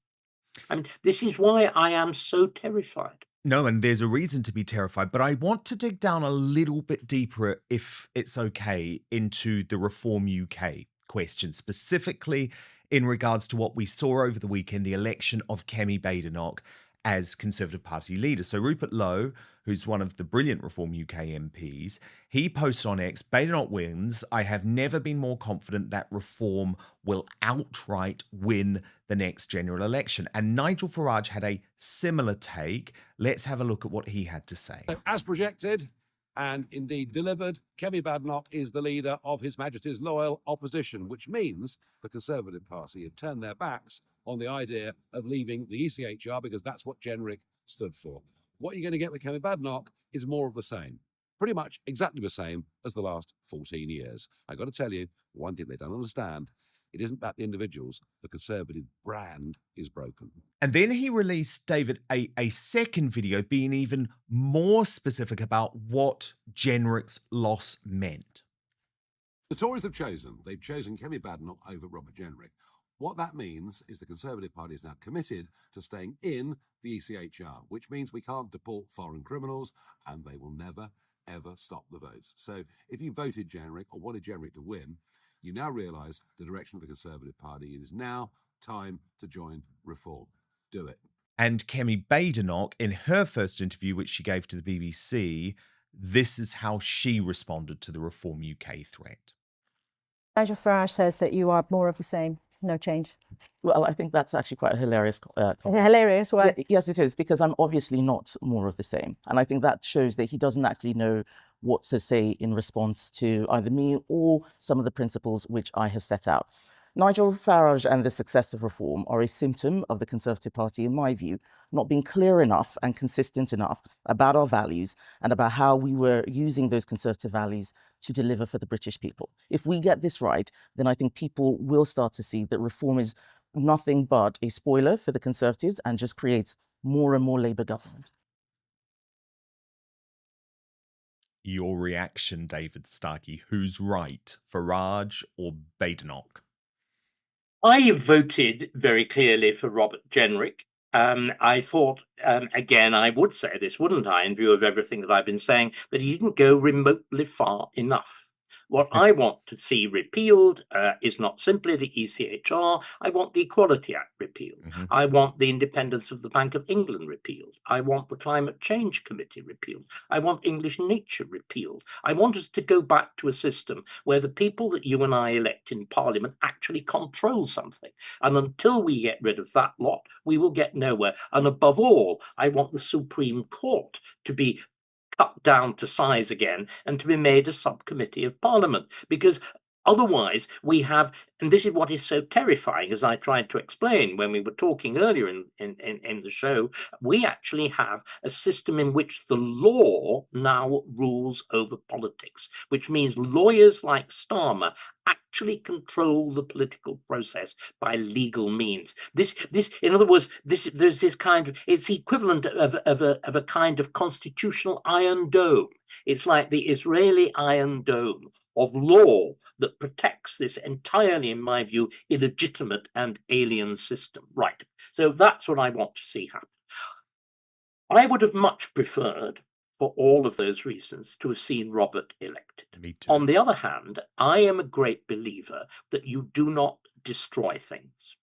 Speaker 2: I mean, this is why I am so terrified.
Speaker 1: No, and there's a reason to be terrified, but I want to dig down a little bit deeper, if it's okay, into the Reform UK question, specifically in regards to what we saw over the weekend, the election of Kemi Badenoch as Conservative Party leader. So Rupert Lowe, who's one of the brilliant Reform UK MPs, he posted on X, Badenoch wins. I have never been more confident that Reform will outright win the next general election. And Nigel Farage had a similar take. Let's have a look at what he had to say.
Speaker 3: As projected, and indeed delivered, Kemi Badenoch is the leader of His Majesty's loyal opposition, which means the Conservative Party have turned their backs on the idea of leaving the ECHR, because that's what Genric stood for. What you're going to get with Kemi Badenoch is more of the same. Pretty much exactly the same as the last 14 years. I've got to tell you, one thing they don't understand, it isn't about the individuals. The Conservative brand is broken.
Speaker 1: And then he released, David, a second video being even more specific about what Genric's loss meant.
Speaker 3: The Tories have chosen. They've chosen Kemi Badenoch over Robert Genric. What that means is the Conservative Party is now committed to staying in the ECHR, which means we can't deport foreign criminals, and they will never, ever stop the votes. So if you voted Genric or wanted Genric to win, you now realise the direction of the Conservative Party. It is now time to join Reform. Do it.
Speaker 1: And Kemi Badenoch, in her first interview, which she gave to the BBC, this is how she responded to the Reform UK threat.
Speaker 4: Nigel Farage says that you are more of the same, no change.
Speaker 5: Well, I think that's actually quite a hilarious comment.
Speaker 4: Hilarious, why?
Speaker 5: Yes, it is, because I'm obviously not more of the same. And I think that shows that he doesn't actually know what to say in response to either me or some of the principles which I have set out. Nigel Farage and the success of Reform are a symptom of the Conservative Party, in my view, not being clear enough and consistent enough about our values and about how we were using those Conservative values to deliver for the British people. If we get this right, then I think people will start to see that Reform is nothing but a spoiler for the Conservatives and just creates more and more Labour government.
Speaker 1: Your reaction, David Starkey, who's right, Farage or Badenoch?
Speaker 2: I voted very clearly for Robert Genric. I thought, again, I would say this, wouldn't I, in view of everything that I've been saying, that he didn't go remotely far enough. What I want to see repealed is not simply the ECHR. I want the Equality Act repealed. I want the independence of the Bank of England repealed. I want the Climate Change Committee repealed. I want English nature repealed. I want us to go back to a system where the people that you and I elect in Parliament actually control something. And until we get rid of that lot, we will get nowhere. And above all, I want the Supreme Court to be cut down to size again and to be made a subcommittee of Parliament, because otherwise we have, and this is what is so terrifying, as I tried to explain when we were talking earlier in the show, we actually have a system in which the law now rules over politics, which means lawyers like Starmer actually control the political process by legal means. This, in other words, there's this kind of, it's equivalent of a kind of constitutional Iron Dome. It's like the Israeli Iron Dome of law that protects this entirely, in my view, illegitimate and alien system. Right. So that's what I want to see happen. I would have much preferred for all of those reasons, to have seen Robert elected.
Speaker 1: Me too.
Speaker 2: On the other hand, I am a great believer that you do not destroy things.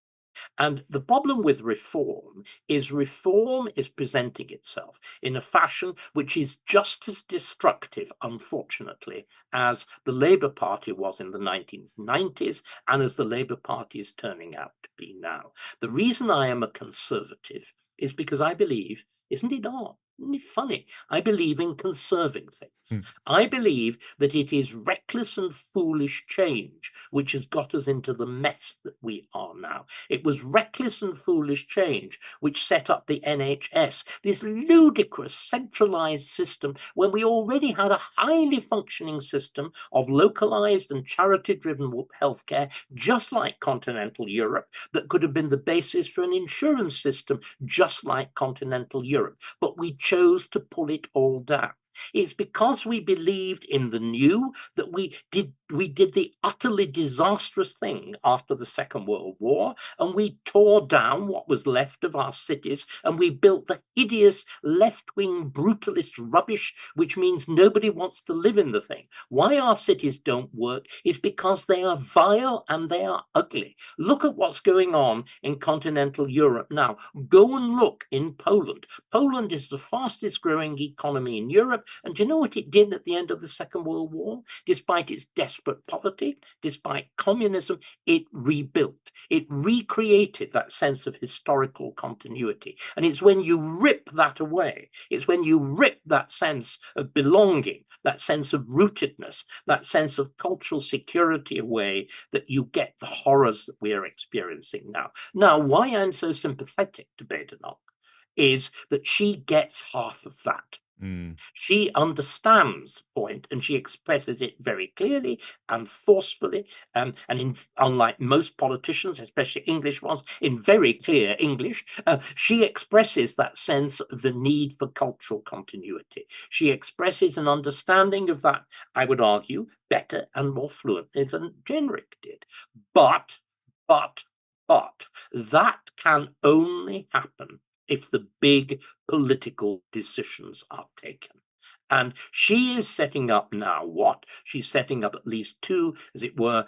Speaker 2: And the problem with reform is presenting itself in a fashion which is just as destructive, unfortunately, as the Labour Party was in the 1990s and as the Labour Party is turning out to be now. The reason I am a conservative is because I believe, isn't it odd? Isn't it funny? I believe in conserving things. I believe that it is reckless and foolish change which has got us into the mess that we are now. It was reckless and foolish change which set up the NHS, this ludicrous centralized system when we already had a highly functioning system of localized and charity-driven healthcare, just like continental Europe, that could have been the basis for an insurance system, just like continental Europe. But we chose to pull it all down. It's because we believed in the new that we did the utterly disastrous thing after the Second World War, and we tore down what was left of our cities, and we built the hideous left-wing brutalist rubbish, which means nobody wants to live in the thing. Why our cities don't work is because they are vile and they are ugly. Look at what's going on in continental Europe now. Go and look in Poland. Poland is the fastest growing economy in Europe. And do you know what it did at the end of the Second World War? Despite its desperate poverty, despite communism, it rebuilt. It recreated that sense of historical continuity. And it's when you rip that away, it's when you rip that sense of belonging, that sense of rootedness, that sense of cultural security away, that you get the horrors that we are experiencing now. Now, why I'm so sympathetic to Badenoch is that she gets half of that. She understands the point and she expresses it very clearly and forcefully, and unlike most politicians, especially English ones, in very clear English, she expresses that sense of the need for cultural continuity. She expresses an understanding of that, I would argue, better and more fluently than Jenrick did. But that can only happen if the big political decisions are taken. And she is setting up now what? She's setting up at least two, as it were,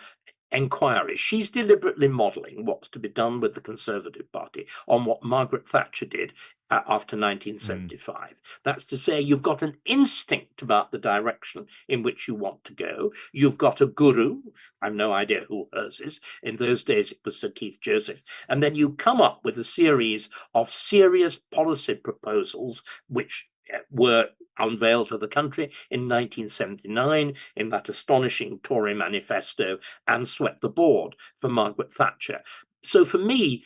Speaker 2: inquiries. She's deliberately modelling what's to be done with the Conservative Party on what Margaret Thatcher did after 1975. That's to say, you've got an instinct about the direction in which you want to go. You've got a guru. I've no idea who hers is. In those days, it was Sir Keith Joseph. And then you come up with a series of serious policy proposals which were unveiled to the country in 1979 in that astonishing Tory manifesto and swept the board for Margaret Thatcher. So for me,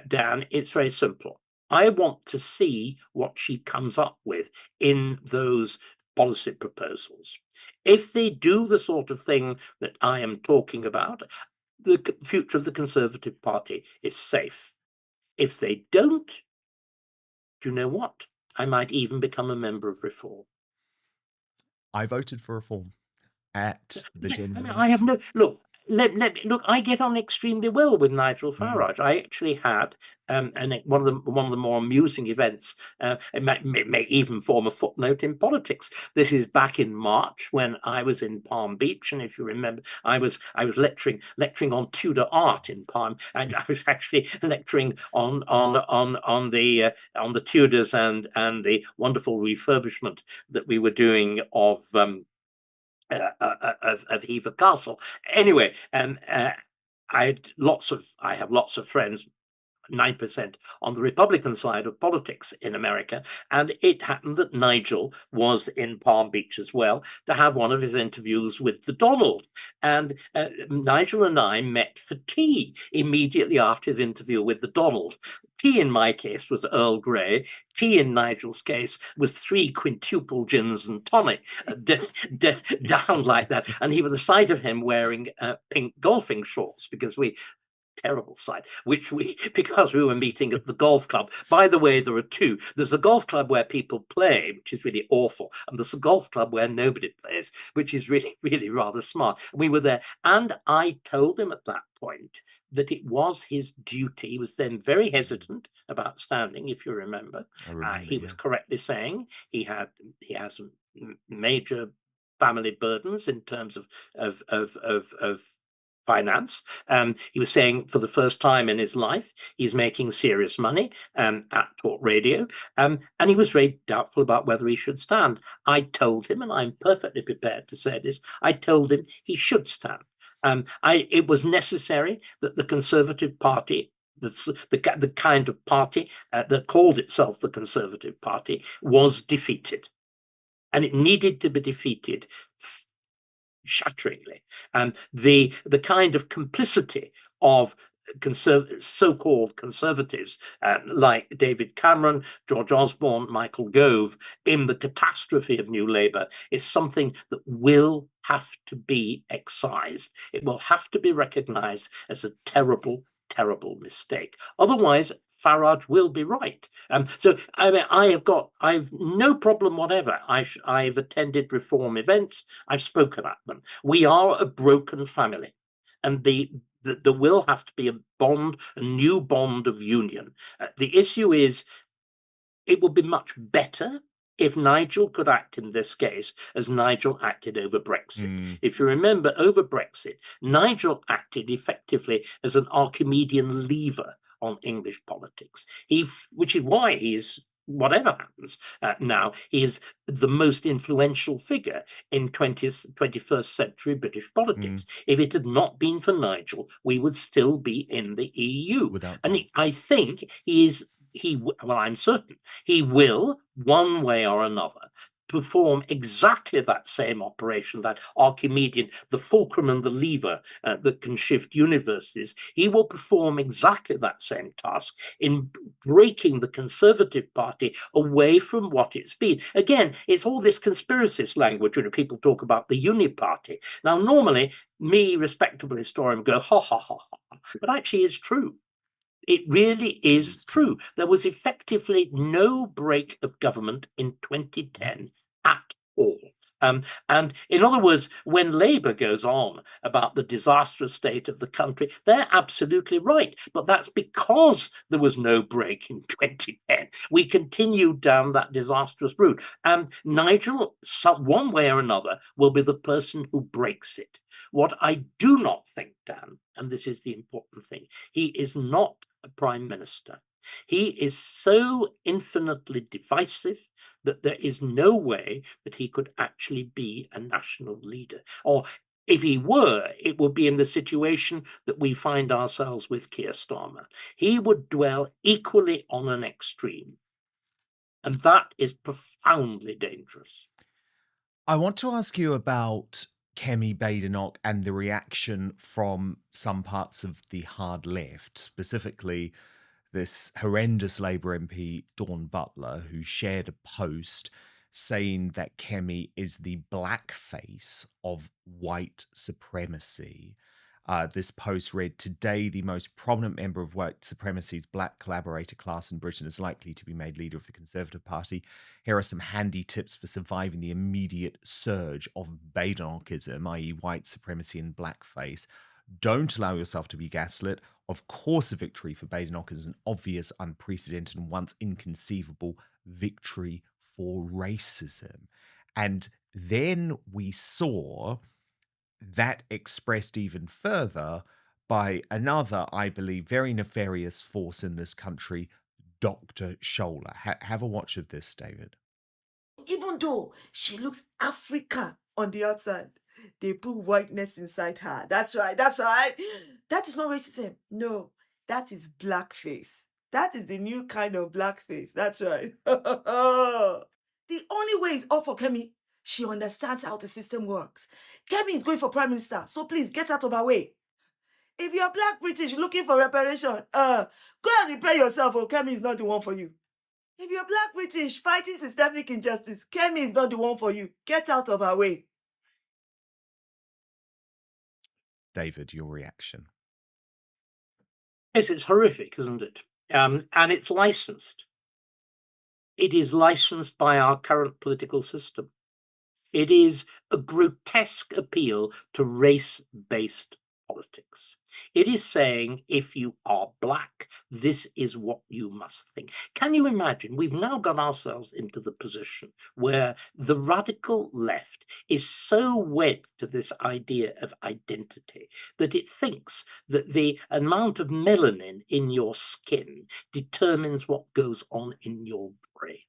Speaker 2: Dan, it's very simple. I want to see what she comes up with in those policy proposals. If they do the sort of thing that I am talking about, the future of the Conservative Party is safe. If they don't, do you know what? I might even become a member of Reform.
Speaker 1: I voted for Reform at the general
Speaker 2: I have no look. Let me look. I get on extremely well with Nigel Farage. I actually had one of the more amusing events. It may even form a footnote in politics. This is back in March when I was in Palm Beach, and if you remember, I was lecturing on Tudor art in Palm, and I was actually lecturing on the Tudors and the wonderful refurbishment that we were doing of Hever Castle. Anyway, I have lots of friends, 9% on the Republican side of politics in America, and it happened that Nigel was in Palm Beach as well to have one of his interviews with the Donald, and Nigel and I met for tea immediately after his interview with the Donald. Tea in my case was Earl Grey. Tea in Nigel's case was 3 quintuple gins and tonic down like that, and he was the sight of him wearing pink golfing shorts because terrible sight, because we were meeting at the golf club. By the way, there are two. There's a golf club where people play, which is really awful, and there's a golf club where nobody plays, which is really, really rather smart. We were there, and I told him at that point that it was his duty. He was then very hesitant, about standing, if you remember.
Speaker 1: I remember,
Speaker 2: He was
Speaker 1: yeah.
Speaker 2: correctly saying he has major family burdens in terms of finance. He was saying for the first time in his life, he's making serious money at talk radio. And he was very doubtful about whether he should stand. I told him, and I'm perfectly prepared to say this, I told him he should stand. It was necessary that the Conservative Party, the kind of party that called itself the Conservative Party, was defeated. And it needed to be defeated shatteringly. The kind of complicity of so-called conservatives like David Cameron, George Osborne, Michael Gove in the catastrophe of New Labour is something that will have to be excised. It will have to be recognised as a terrible, terrible mistake. Otherwise, Farage will be right. So I mean, I've no problem whatever. I've attended reform events. I've spoken at them. We are a broken family, and there will have to be a new bond of union. The issue is, it would be much better if Nigel could act in this case as Nigel acted over Brexit. If you remember, over Brexit, Nigel acted effectively as an Archimedean lever on English politics, which is why he is, whatever happens now, he is the most influential figure in 21st century British politics. If it had not been for Nigel, we would still be in the EU. I think I'm certain he will, one way or another, perform exactly that same operation, that Archimedean, the fulcrum and the lever that can shift universes. He will perform exactly that same task in breaking the Conservative Party away from what it's been. Again, it's all this conspiracist language when people talk about the Uni Party. Now, normally, me, respectable historian, go, ha, ha, ha, ha. But actually, it's true. It really is true. There was effectively no break of government in 2010 at all. And in other words, when Labour goes on about the disastrous state of the country, they're absolutely right. But that's because there was no break in 2010. We continued down that disastrous route. And Nigel, one way or another, will be the person who breaks it. What I do not think, Dan, and this is the important thing, he is not a prime minister. He is so infinitely divisive that there is no way that he could actually be a national leader. Or if he were, it would be in the situation that we find ourselves with Keir Starmer. He would dwell equally on an extreme. And that is profoundly dangerous.
Speaker 1: I want to ask you about Kemi Badenoch and the reaction from some parts of the hard left, specifically this horrendous Labour MP, Dawn Butler, who shared a post saying that Kemi is the blackface of white supremacy. This post read, "Today, the most prominent member of white supremacy's black collaborator class in Britain is likely to be made leader of the Conservative Party. Here are some handy tips for surviving the immediate surge of Badenochism, i.e. white supremacy and blackface. Don't allow yourself to be gaslit. Of course, a victory for Badenoch is an obvious, unprecedented, and once inconceivable victory for racism." And then we saw that expressed even further by another, I believe, very nefarious force in this country, Dr. Scholler. Have a watch of this, David.
Speaker 6: Even though she looks African on the outside, they put whiteness inside her. That's right. That's right. That is not racism. No, that is blackface. That is the new kind of blackface. That's right. The only way is up for Kemi. She understands how the system works. Kemi is going for prime minister, so please get out of her way. If you're black British looking for reparation, go and repair yourself, or Kemi is not the one for you. If you're black British fighting systemic injustice, Kemi is not the one for you. Get out of her way.
Speaker 1: David, your reaction?
Speaker 2: Yes, it's horrific, isn't it? And it's licensed. It is licensed by our current political system. It is a grotesque appeal to race-based politics. It is saying, if you are black, this is what you must think. Can you imagine? We've now got ourselves into the position where the radical left is so wed to this idea of identity that it thinks that the amount of melanin in your skin determines what goes on in your brain.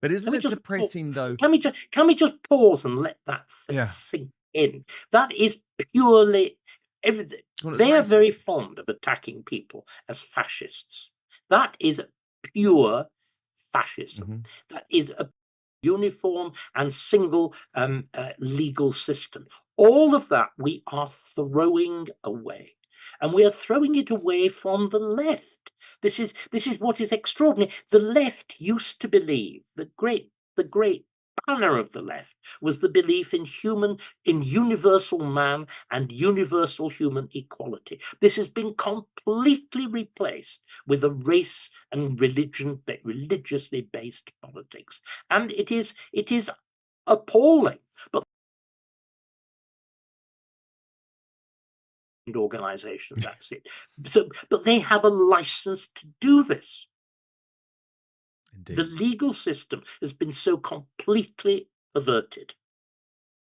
Speaker 1: But isn't
Speaker 2: Can we
Speaker 1: it
Speaker 2: just
Speaker 1: depressing though?
Speaker 2: can we just pause and let that
Speaker 1: Yeah.
Speaker 2: sink in? That is purely everything.
Speaker 1: Well, it's
Speaker 2: They are very
Speaker 1: racist.
Speaker 2: fond of attacking people as fascists. That is pure fascism.
Speaker 1: Mhm.
Speaker 2: That is a uniform and single legal system. All of that we are throwing away. And we are throwing it away from the left. This is what is extraordinary. The left used to believe the great banner of the left was the belief in universal man and universal human equality. This has been completely replaced with a race and religiously based politics, and it is appalling. But organization, that's it. So, but they have a license to do this.
Speaker 1: Indeed.
Speaker 2: The legal system has been so completely perverted.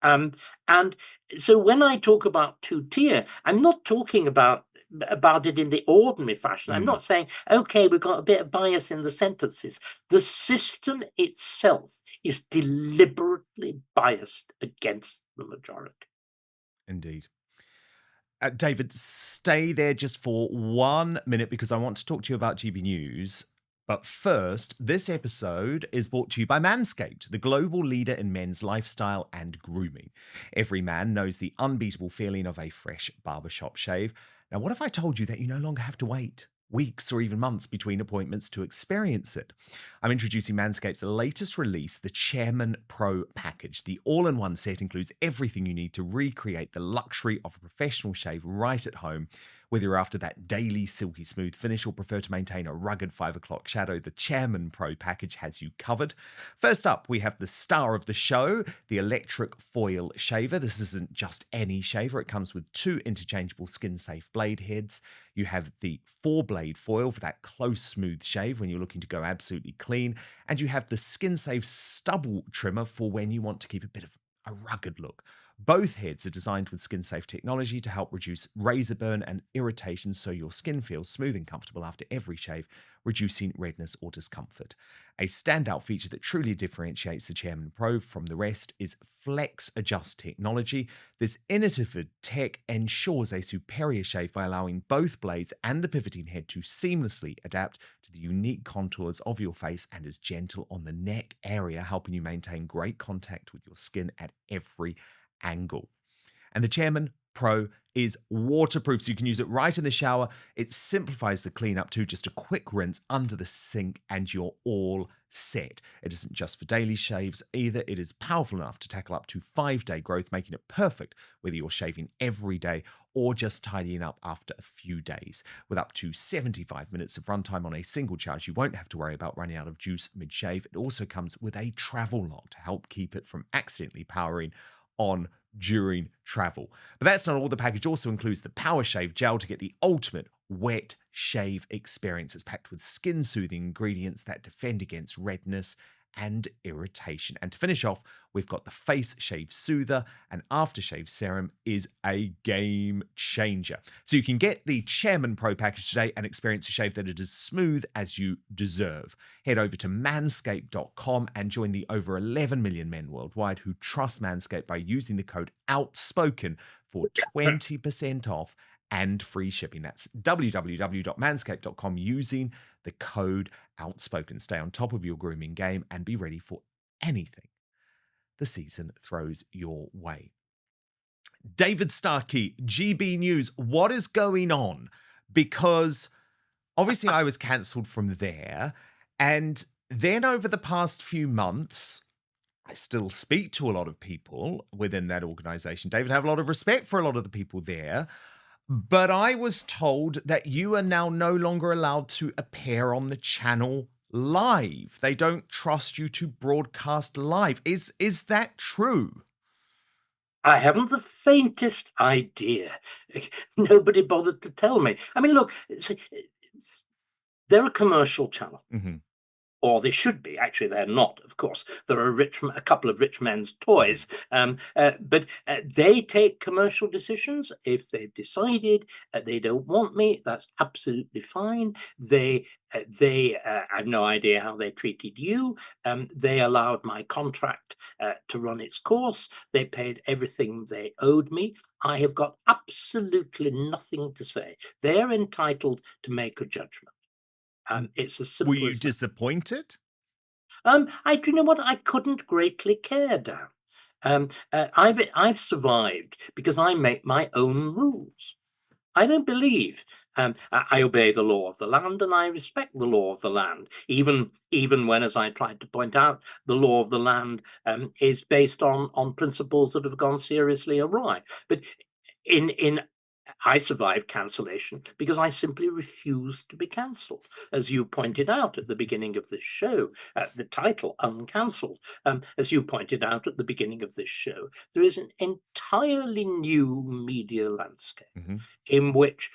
Speaker 2: And so when I talk about two-tier, I'm not talking about it in the ordinary fashion. I'm not saying, okay, we've got a bit of bias in the sentences. The system itself is deliberately biased against the majority.
Speaker 1: Indeed. David, stay there just for 1 minute because I want to talk to you about GB News. But first, this episode is brought to you by Manscaped, the global leader in men's lifestyle and grooming. Every man knows the unbeatable feeling of a fresh barbershop shave. Now, what if I told you that you no longer have to wait weeks or even months between appointments to experience it? I'm introducing Manscaped's latest release, the Chairman Pro package. The all-in-one set includes everything you need to recreate the luxury of a professional shave right at home. Whether you're after that daily silky smooth finish or prefer to maintain a rugged 5 o'clock shadow, the Chairman Pro package has you covered. First up, we have the star of the show, the electric foil shaver. This isn't just any shaver. It comes with 2 interchangeable skin-safe blade heads. You have the 4-blade foil for that close, smooth shave when you're looking to go absolutely clean. And you have the skin-safe stubble trimmer for when you want to keep a bit of a rugged look. Both heads are designed with skin-safe technology to help reduce razor burn and irritation so your skin feels smooth and comfortable after every shave, reducing redness or discomfort. A standout feature that truly differentiates the Chairman Pro from the rest is Flex Adjust technology. This innovative tech ensures a superior shave by allowing both blades and the pivoting head to seamlessly adapt to the unique contours of your face and is gentle on the neck area, helping you maintain great contact with your skin at every angle. And the Chairman Pro is waterproof, so you can use it right in the shower. It simplifies the cleanup too, just a quick rinse under the sink and you're all set. It isn't just for daily shaves either. It is powerful enough to tackle up to 5-day growth, making it perfect whether you're shaving every day or just tidying up after a few days. With up to 75 minutes of runtime on a single charge, you won't have to worry about running out of juice mid-shave. It also comes with a travel lock to help keep it from accidentally powering on during travel. But that's not all. The package also includes the Power Shave Gel to get the ultimate wet shave experience. It's packed with skin-soothing ingredients that defend against redness and irritation. And to finish off, we've got the Face Shave Soother, and aftershave serum is a game changer. So you can get the Chairman Pro package today and experience a shave that is as smooth as you deserve. Head over to manscaped.com and join the over 11 million men worldwide who trust Manscaped by using the code OUTSPOKEN for 20% off and free shipping. That's www.manscaped.com using the code OUTSPOKEN. Stay on top of your grooming game and be ready for anything the season throws your way. David Starkey, GB News, what is going on? Because obviously I was cancelled from there, and then over the past few months, I still speak to a lot of people within that organization. David, I have a lot of respect for a lot of the people there. But I was told that you are now no longer allowed to appear on the channel live. They don't trust you to broadcast live. Is that true?
Speaker 2: I haven't the faintest idea. Nobody bothered to tell me. I mean, look, they're a commercial channel.
Speaker 1: Hmm.
Speaker 2: Or they should be. Actually, they're not, of course. There are a couple of rich men's toys, but they take commercial decisions. If they've decided they don't want me, that's absolutely fine. They have no idea how they treated you. They allowed my contract to run its course. They paid everything they owed me. I have got absolutely nothing to say. They're entitled to make a judgment. It's as
Speaker 1: Were
Speaker 2: simple
Speaker 1: you
Speaker 2: as that.
Speaker 1: disappointed?
Speaker 2: Do you know what? I couldn't greatly care, Dan. I've survived because I make my own rules. I don't believe. I obey the law of the land, and I respect the law of the land, even when, as I tried to point out, the law of the land is based on principles that have gone seriously awry. But in I survived cancellation because I simply refused to be cancelled. As you pointed out at the beginning of this show, the title, Uncancelled, as you pointed out at the beginning of this show, there is an entirely new media landscape
Speaker 1: Hmm.
Speaker 2: in which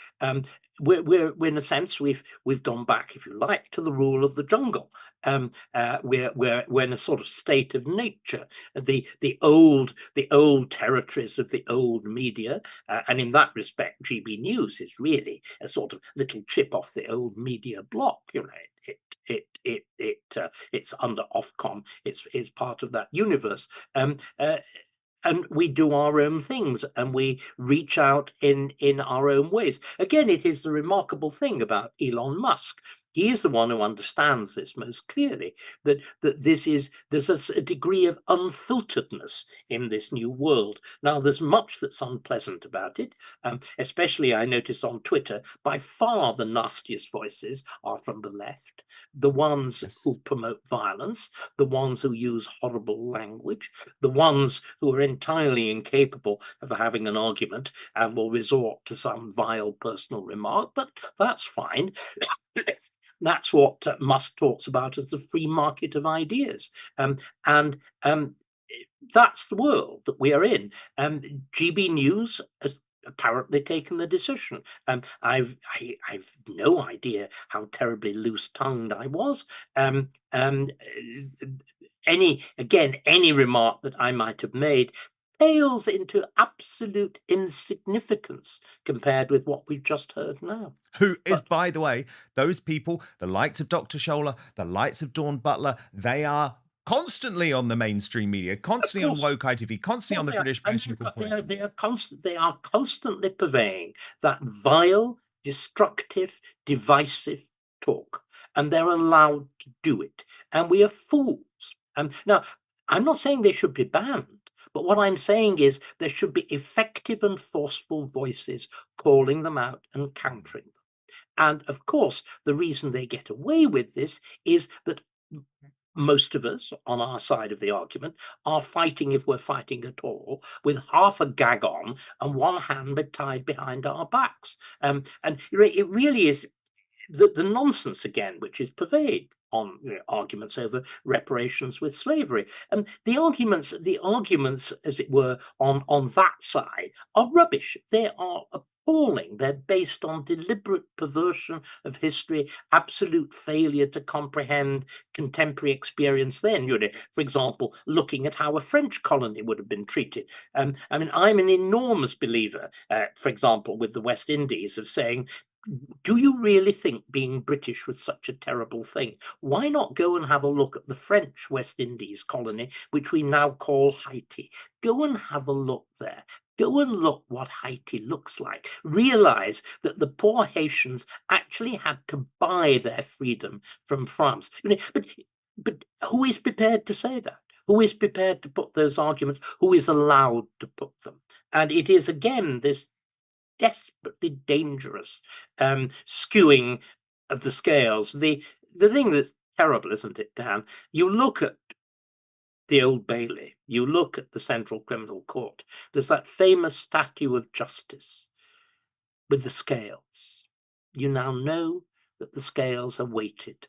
Speaker 2: we're in a sense we've gone back, if you like, to the rule of the jungle. We're in a sort of state of nature, the old territories of the old media, and in that respect, GB News is really a sort of little chip off the old media block. You know, it's under Ofcom. It's part of that universe. And we do our own things and we reach out in our own ways. Again, it is the remarkable thing about Elon Musk. He is the one who understands this most clearly, that there's a degree of unfilteredness in this new world. Now, there's much that's unpleasant about it, especially I noticed on Twitter, by far the nastiest voices are from the left, the ones
Speaker 1: Yes.
Speaker 2: who promote violence, the ones who use horrible language, the ones who are entirely incapable of having an argument and will resort to some vile personal remark, but that's fine. That's what Musk talks about as the free market of ideas. And that's the world that we are in. GB News has apparently taken the decision. I've no idea how terribly loose-tongued I was. Any remark that I might have made pales into absolute insignificance compared with what we've just heard now.
Speaker 1: Who is,
Speaker 2: But
Speaker 1: by the way, those people, the likes of Dr. Scholler, the likes of Dawn Butler, they are constantly on the mainstream media,
Speaker 2: of
Speaker 1: constantly on
Speaker 2: course,
Speaker 1: woke ITV, constantly on the
Speaker 2: they are,
Speaker 1: British
Speaker 2: and
Speaker 1: Passion Corporation.
Speaker 2: they are constantly purveying that vile, destructive, divisive talk, and they're allowed to do it. And we are fools. Now, I'm not saying they should be banned, but what I'm saying is there should be effective and forceful voices calling them out and countering them. And of course, the reason they get away with this is that most of us on our side of the argument are fighting, if we're fighting at all, with half a gag on and one hand tied behind our backs. And it really is the nonsense again, which is pervade on arguments over reparations with slavery. And the arguments, as it were, on that side are rubbish. They are appalling. They're based on deliberate perversion of history, absolute failure to comprehend contemporary experience then. For example, looking at how a French colony would have been treated. I'm an enormous believer, for example, with the West Indies, of saying, do you really think being British was such a terrible thing? Why not go and have a look at the French West Indies colony, which we now call Haiti? Go and have a look there. Go and look what Haiti looks like. Realize that the poor Haitians actually had to buy their freedom from France. But who is prepared to say that? Who is prepared to put those arguments? Who is allowed to put them? And it is again this desperately dangerous skewing of the scales. The thing that's terrible, isn't it, Dan? You look at the Old Bailey, you look at the Central Criminal Court, there's that famous statue of justice with the scales. You now know that the scales are weighted,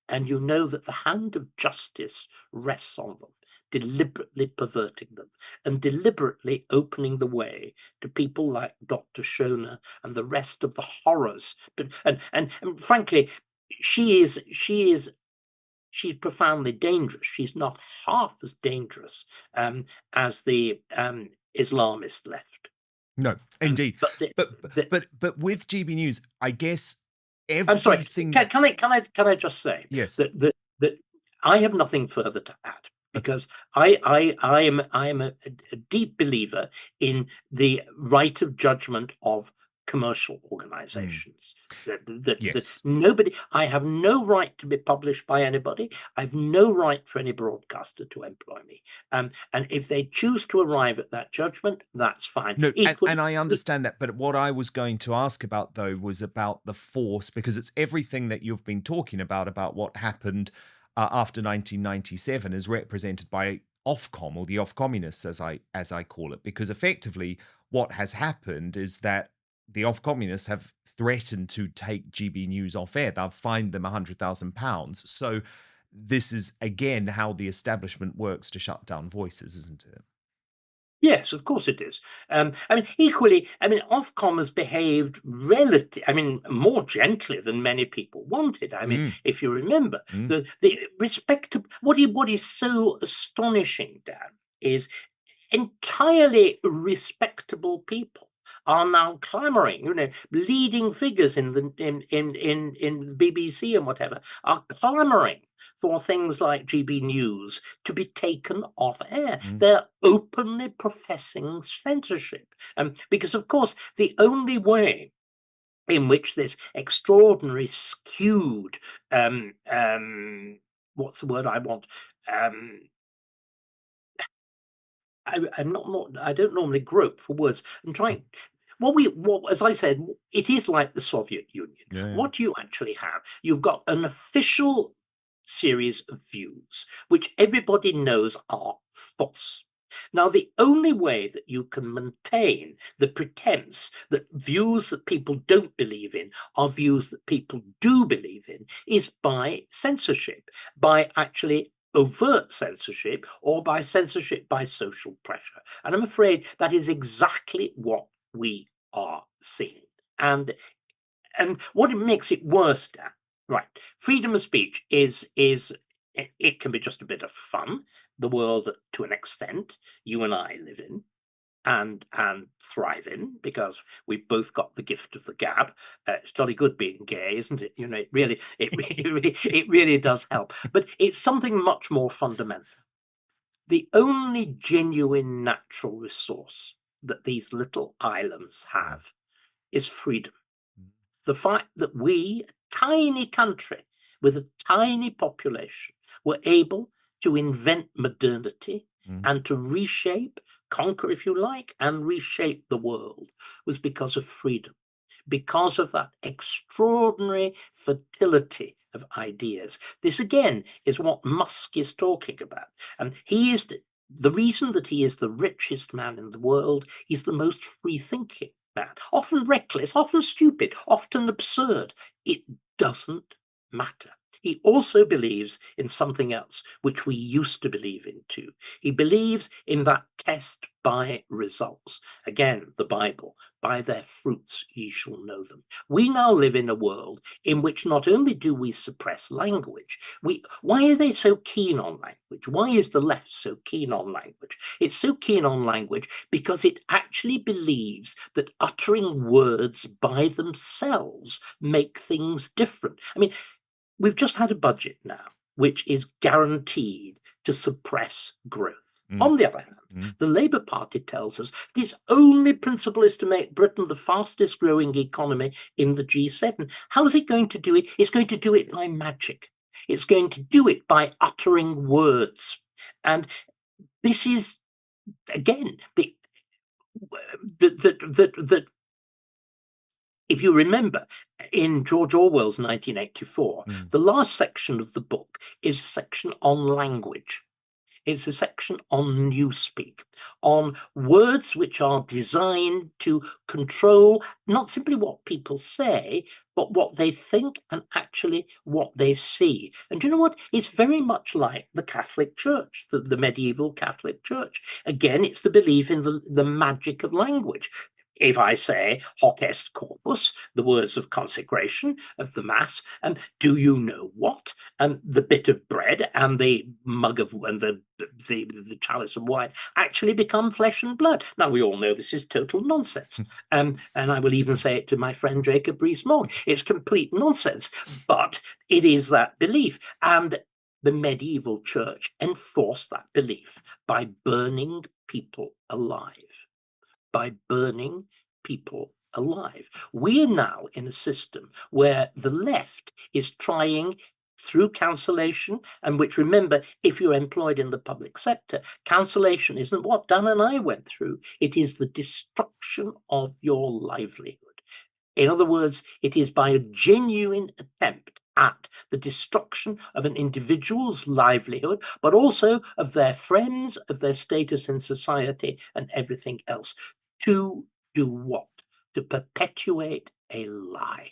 Speaker 2: and you know that the hand of justice rests on them. deliberately perverting them and deliberately opening the way to people like Dr. Shona and the rest of the horrors. But and frankly, she's profoundly dangerous. She's not half as dangerous as the Islamist left.
Speaker 1: No, indeed.
Speaker 2: But
Speaker 1: But with GB News, I guess
Speaker 2: I'm sorry.
Speaker 1: everything.
Speaker 2: Can I just say
Speaker 1: Yes.
Speaker 2: that I have nothing further to add, because I am a deep believer in the right of judgment of commercial organizations. That
Speaker 1: Yes.
Speaker 2: nobody, I have no right to be published by anybody. I have no right for any broadcaster to employ me. And if they choose to arrive at that judgment, that's fine.
Speaker 1: No,
Speaker 2: Equally,
Speaker 1: and I understand that. But what I was going to ask about, though, was about the force, because it's everything that you've been talking about what happened after 1997 is represented by Ofcom, or the Ofcommunists, as I call it, because effectively what has happened is that the Ofcommunists have threatened to take GB News off air. They'll fine them £100,000. So this is, again, how the establishment works to shut down voices, isn't it?
Speaker 2: yes, of course it is. Equally, Ofcom has behaved more gently than many people wanted. If you remember, the respectable. What is so astonishing, Dan, is entirely respectable people are now clamoring. Leading figures in the BBC and whatever are clamoring for things like GB News to be taken off air. They're openly professing censorship, because of course the only way in which this extraordinary skewed what's the word I want? I don't normally grope for words. I'm trying. As I said, it is like the Soviet Union.
Speaker 1: Yeah.
Speaker 2: What you actually have, you've got an official series of views which everybody knows are false. Now, the only way that you can maintain the pretense that views that people don't believe in are views that people do believe in is by censorship, by actually overt censorship, or by censorship by social pressure. And I'm afraid that is exactly what we are seeing. And what makes it worse, Dan, right? Freedom of speech it can be just a bit of fun, the world that, to an extent, you and I live in and thrive in, because we've both got the gift of the gab. It's jolly good being gay, isn't it? It really does help. But it's something much more fundamental. The only genuine natural resource that these little islands have is freedom. The fact that we, a tiny country with a tiny population, were able to invent modernity and to reshape, conquer if you like, and reshape the world was because of freedom, because of that extraordinary fertility of ideas. This again is what Musk is talking about. And he is the reason that he is the richest man in the world. He's the most free-thinking man, often reckless, often stupid, often absurd. It doesn't matter. He also believes in something else, which we used to believe in too. He believes in that test by results. Again, the Bible, by their fruits ye shall know them. We now live in a world in which not only do we suppress language, why are they so keen on language? Why is the left so keen on language? It's so keen on language because it actually believes that uttering words by themselves make things different. We've just had a budget now which is guaranteed to suppress growth. On the other hand, the Labour Party tells us its only principle is to make Britain the fastest growing economy in the G7. How is it going to do it? It's going to do it by magic. It's going to do it by uttering words. And this is, again, if you remember, in George Orwell's 1984, the last section of the book is a section on language. It's a section on newspeak, on words which are designed to control not simply what people say, but what they think and actually what they see. And do you know what? It's very much like the Catholic Church, the medieval Catholic Church. Again, it's the belief in the magic of language. If I say hoc est corpus, the words of consecration of the Mass, and do you know what? And the bit of bread and the mug of and the chalice of wine actually become flesh and blood. Now we all know this is total nonsense, and I will even say it to my friend Jacob Rees-Mogg. It's complete nonsense, but it is that belief, and the medieval church enforced that belief by burning people alive. By burning people alive. We are now in a system where the left is trying through cancellation, and which, remember, if you're employed in the public sector, cancellation isn't what Dan and I went through. It is the destruction of your livelihood. In other words, it is by a genuine attempt at the destruction of an individual's livelihood, but also of their friends, of their status in society, and everything else. To do what? To perpetuate a lie.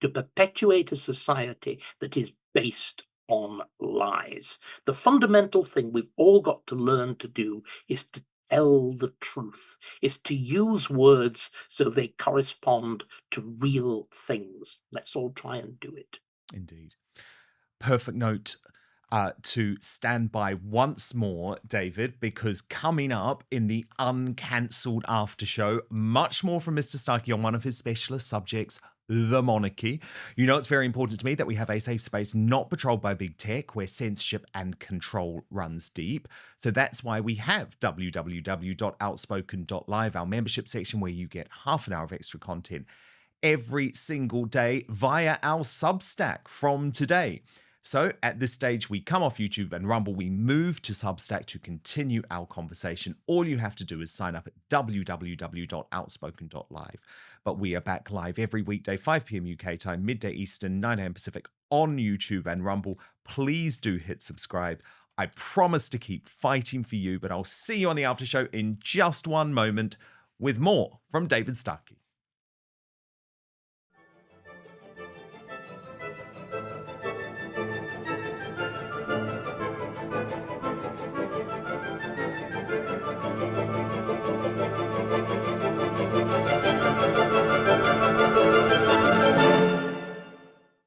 Speaker 2: To perpetuate a society that is based on lies. The fundamental thing we've all got to learn to do is to tell the truth, is to use words so they correspond to real things. Let's all try and do it.
Speaker 1: Indeed. Perfect note to stand by once more, David, because coming up in the uncancelled after show, much more from Mr. Starkey on one of his specialist subjects, the monarchy. You know, it's very important to me that we have a safe space not patrolled by big tech where censorship and control runs deep. So that's why we have www.outspoken.live, our membership section where you get half an hour of extra content every single day via our Substack from today. So at this stage, we come off YouTube and Rumble, we move to Substack to continue our conversation. All you have to do is sign up at www.outspoken.live. But we are back live every weekday, 5 p.m. UK time, midday Eastern, 9 a.m. Pacific on YouTube and Rumble. Please do hit subscribe. I promise to keep fighting for you, but I'll see you on the after show in just one moment with more from David Starkey.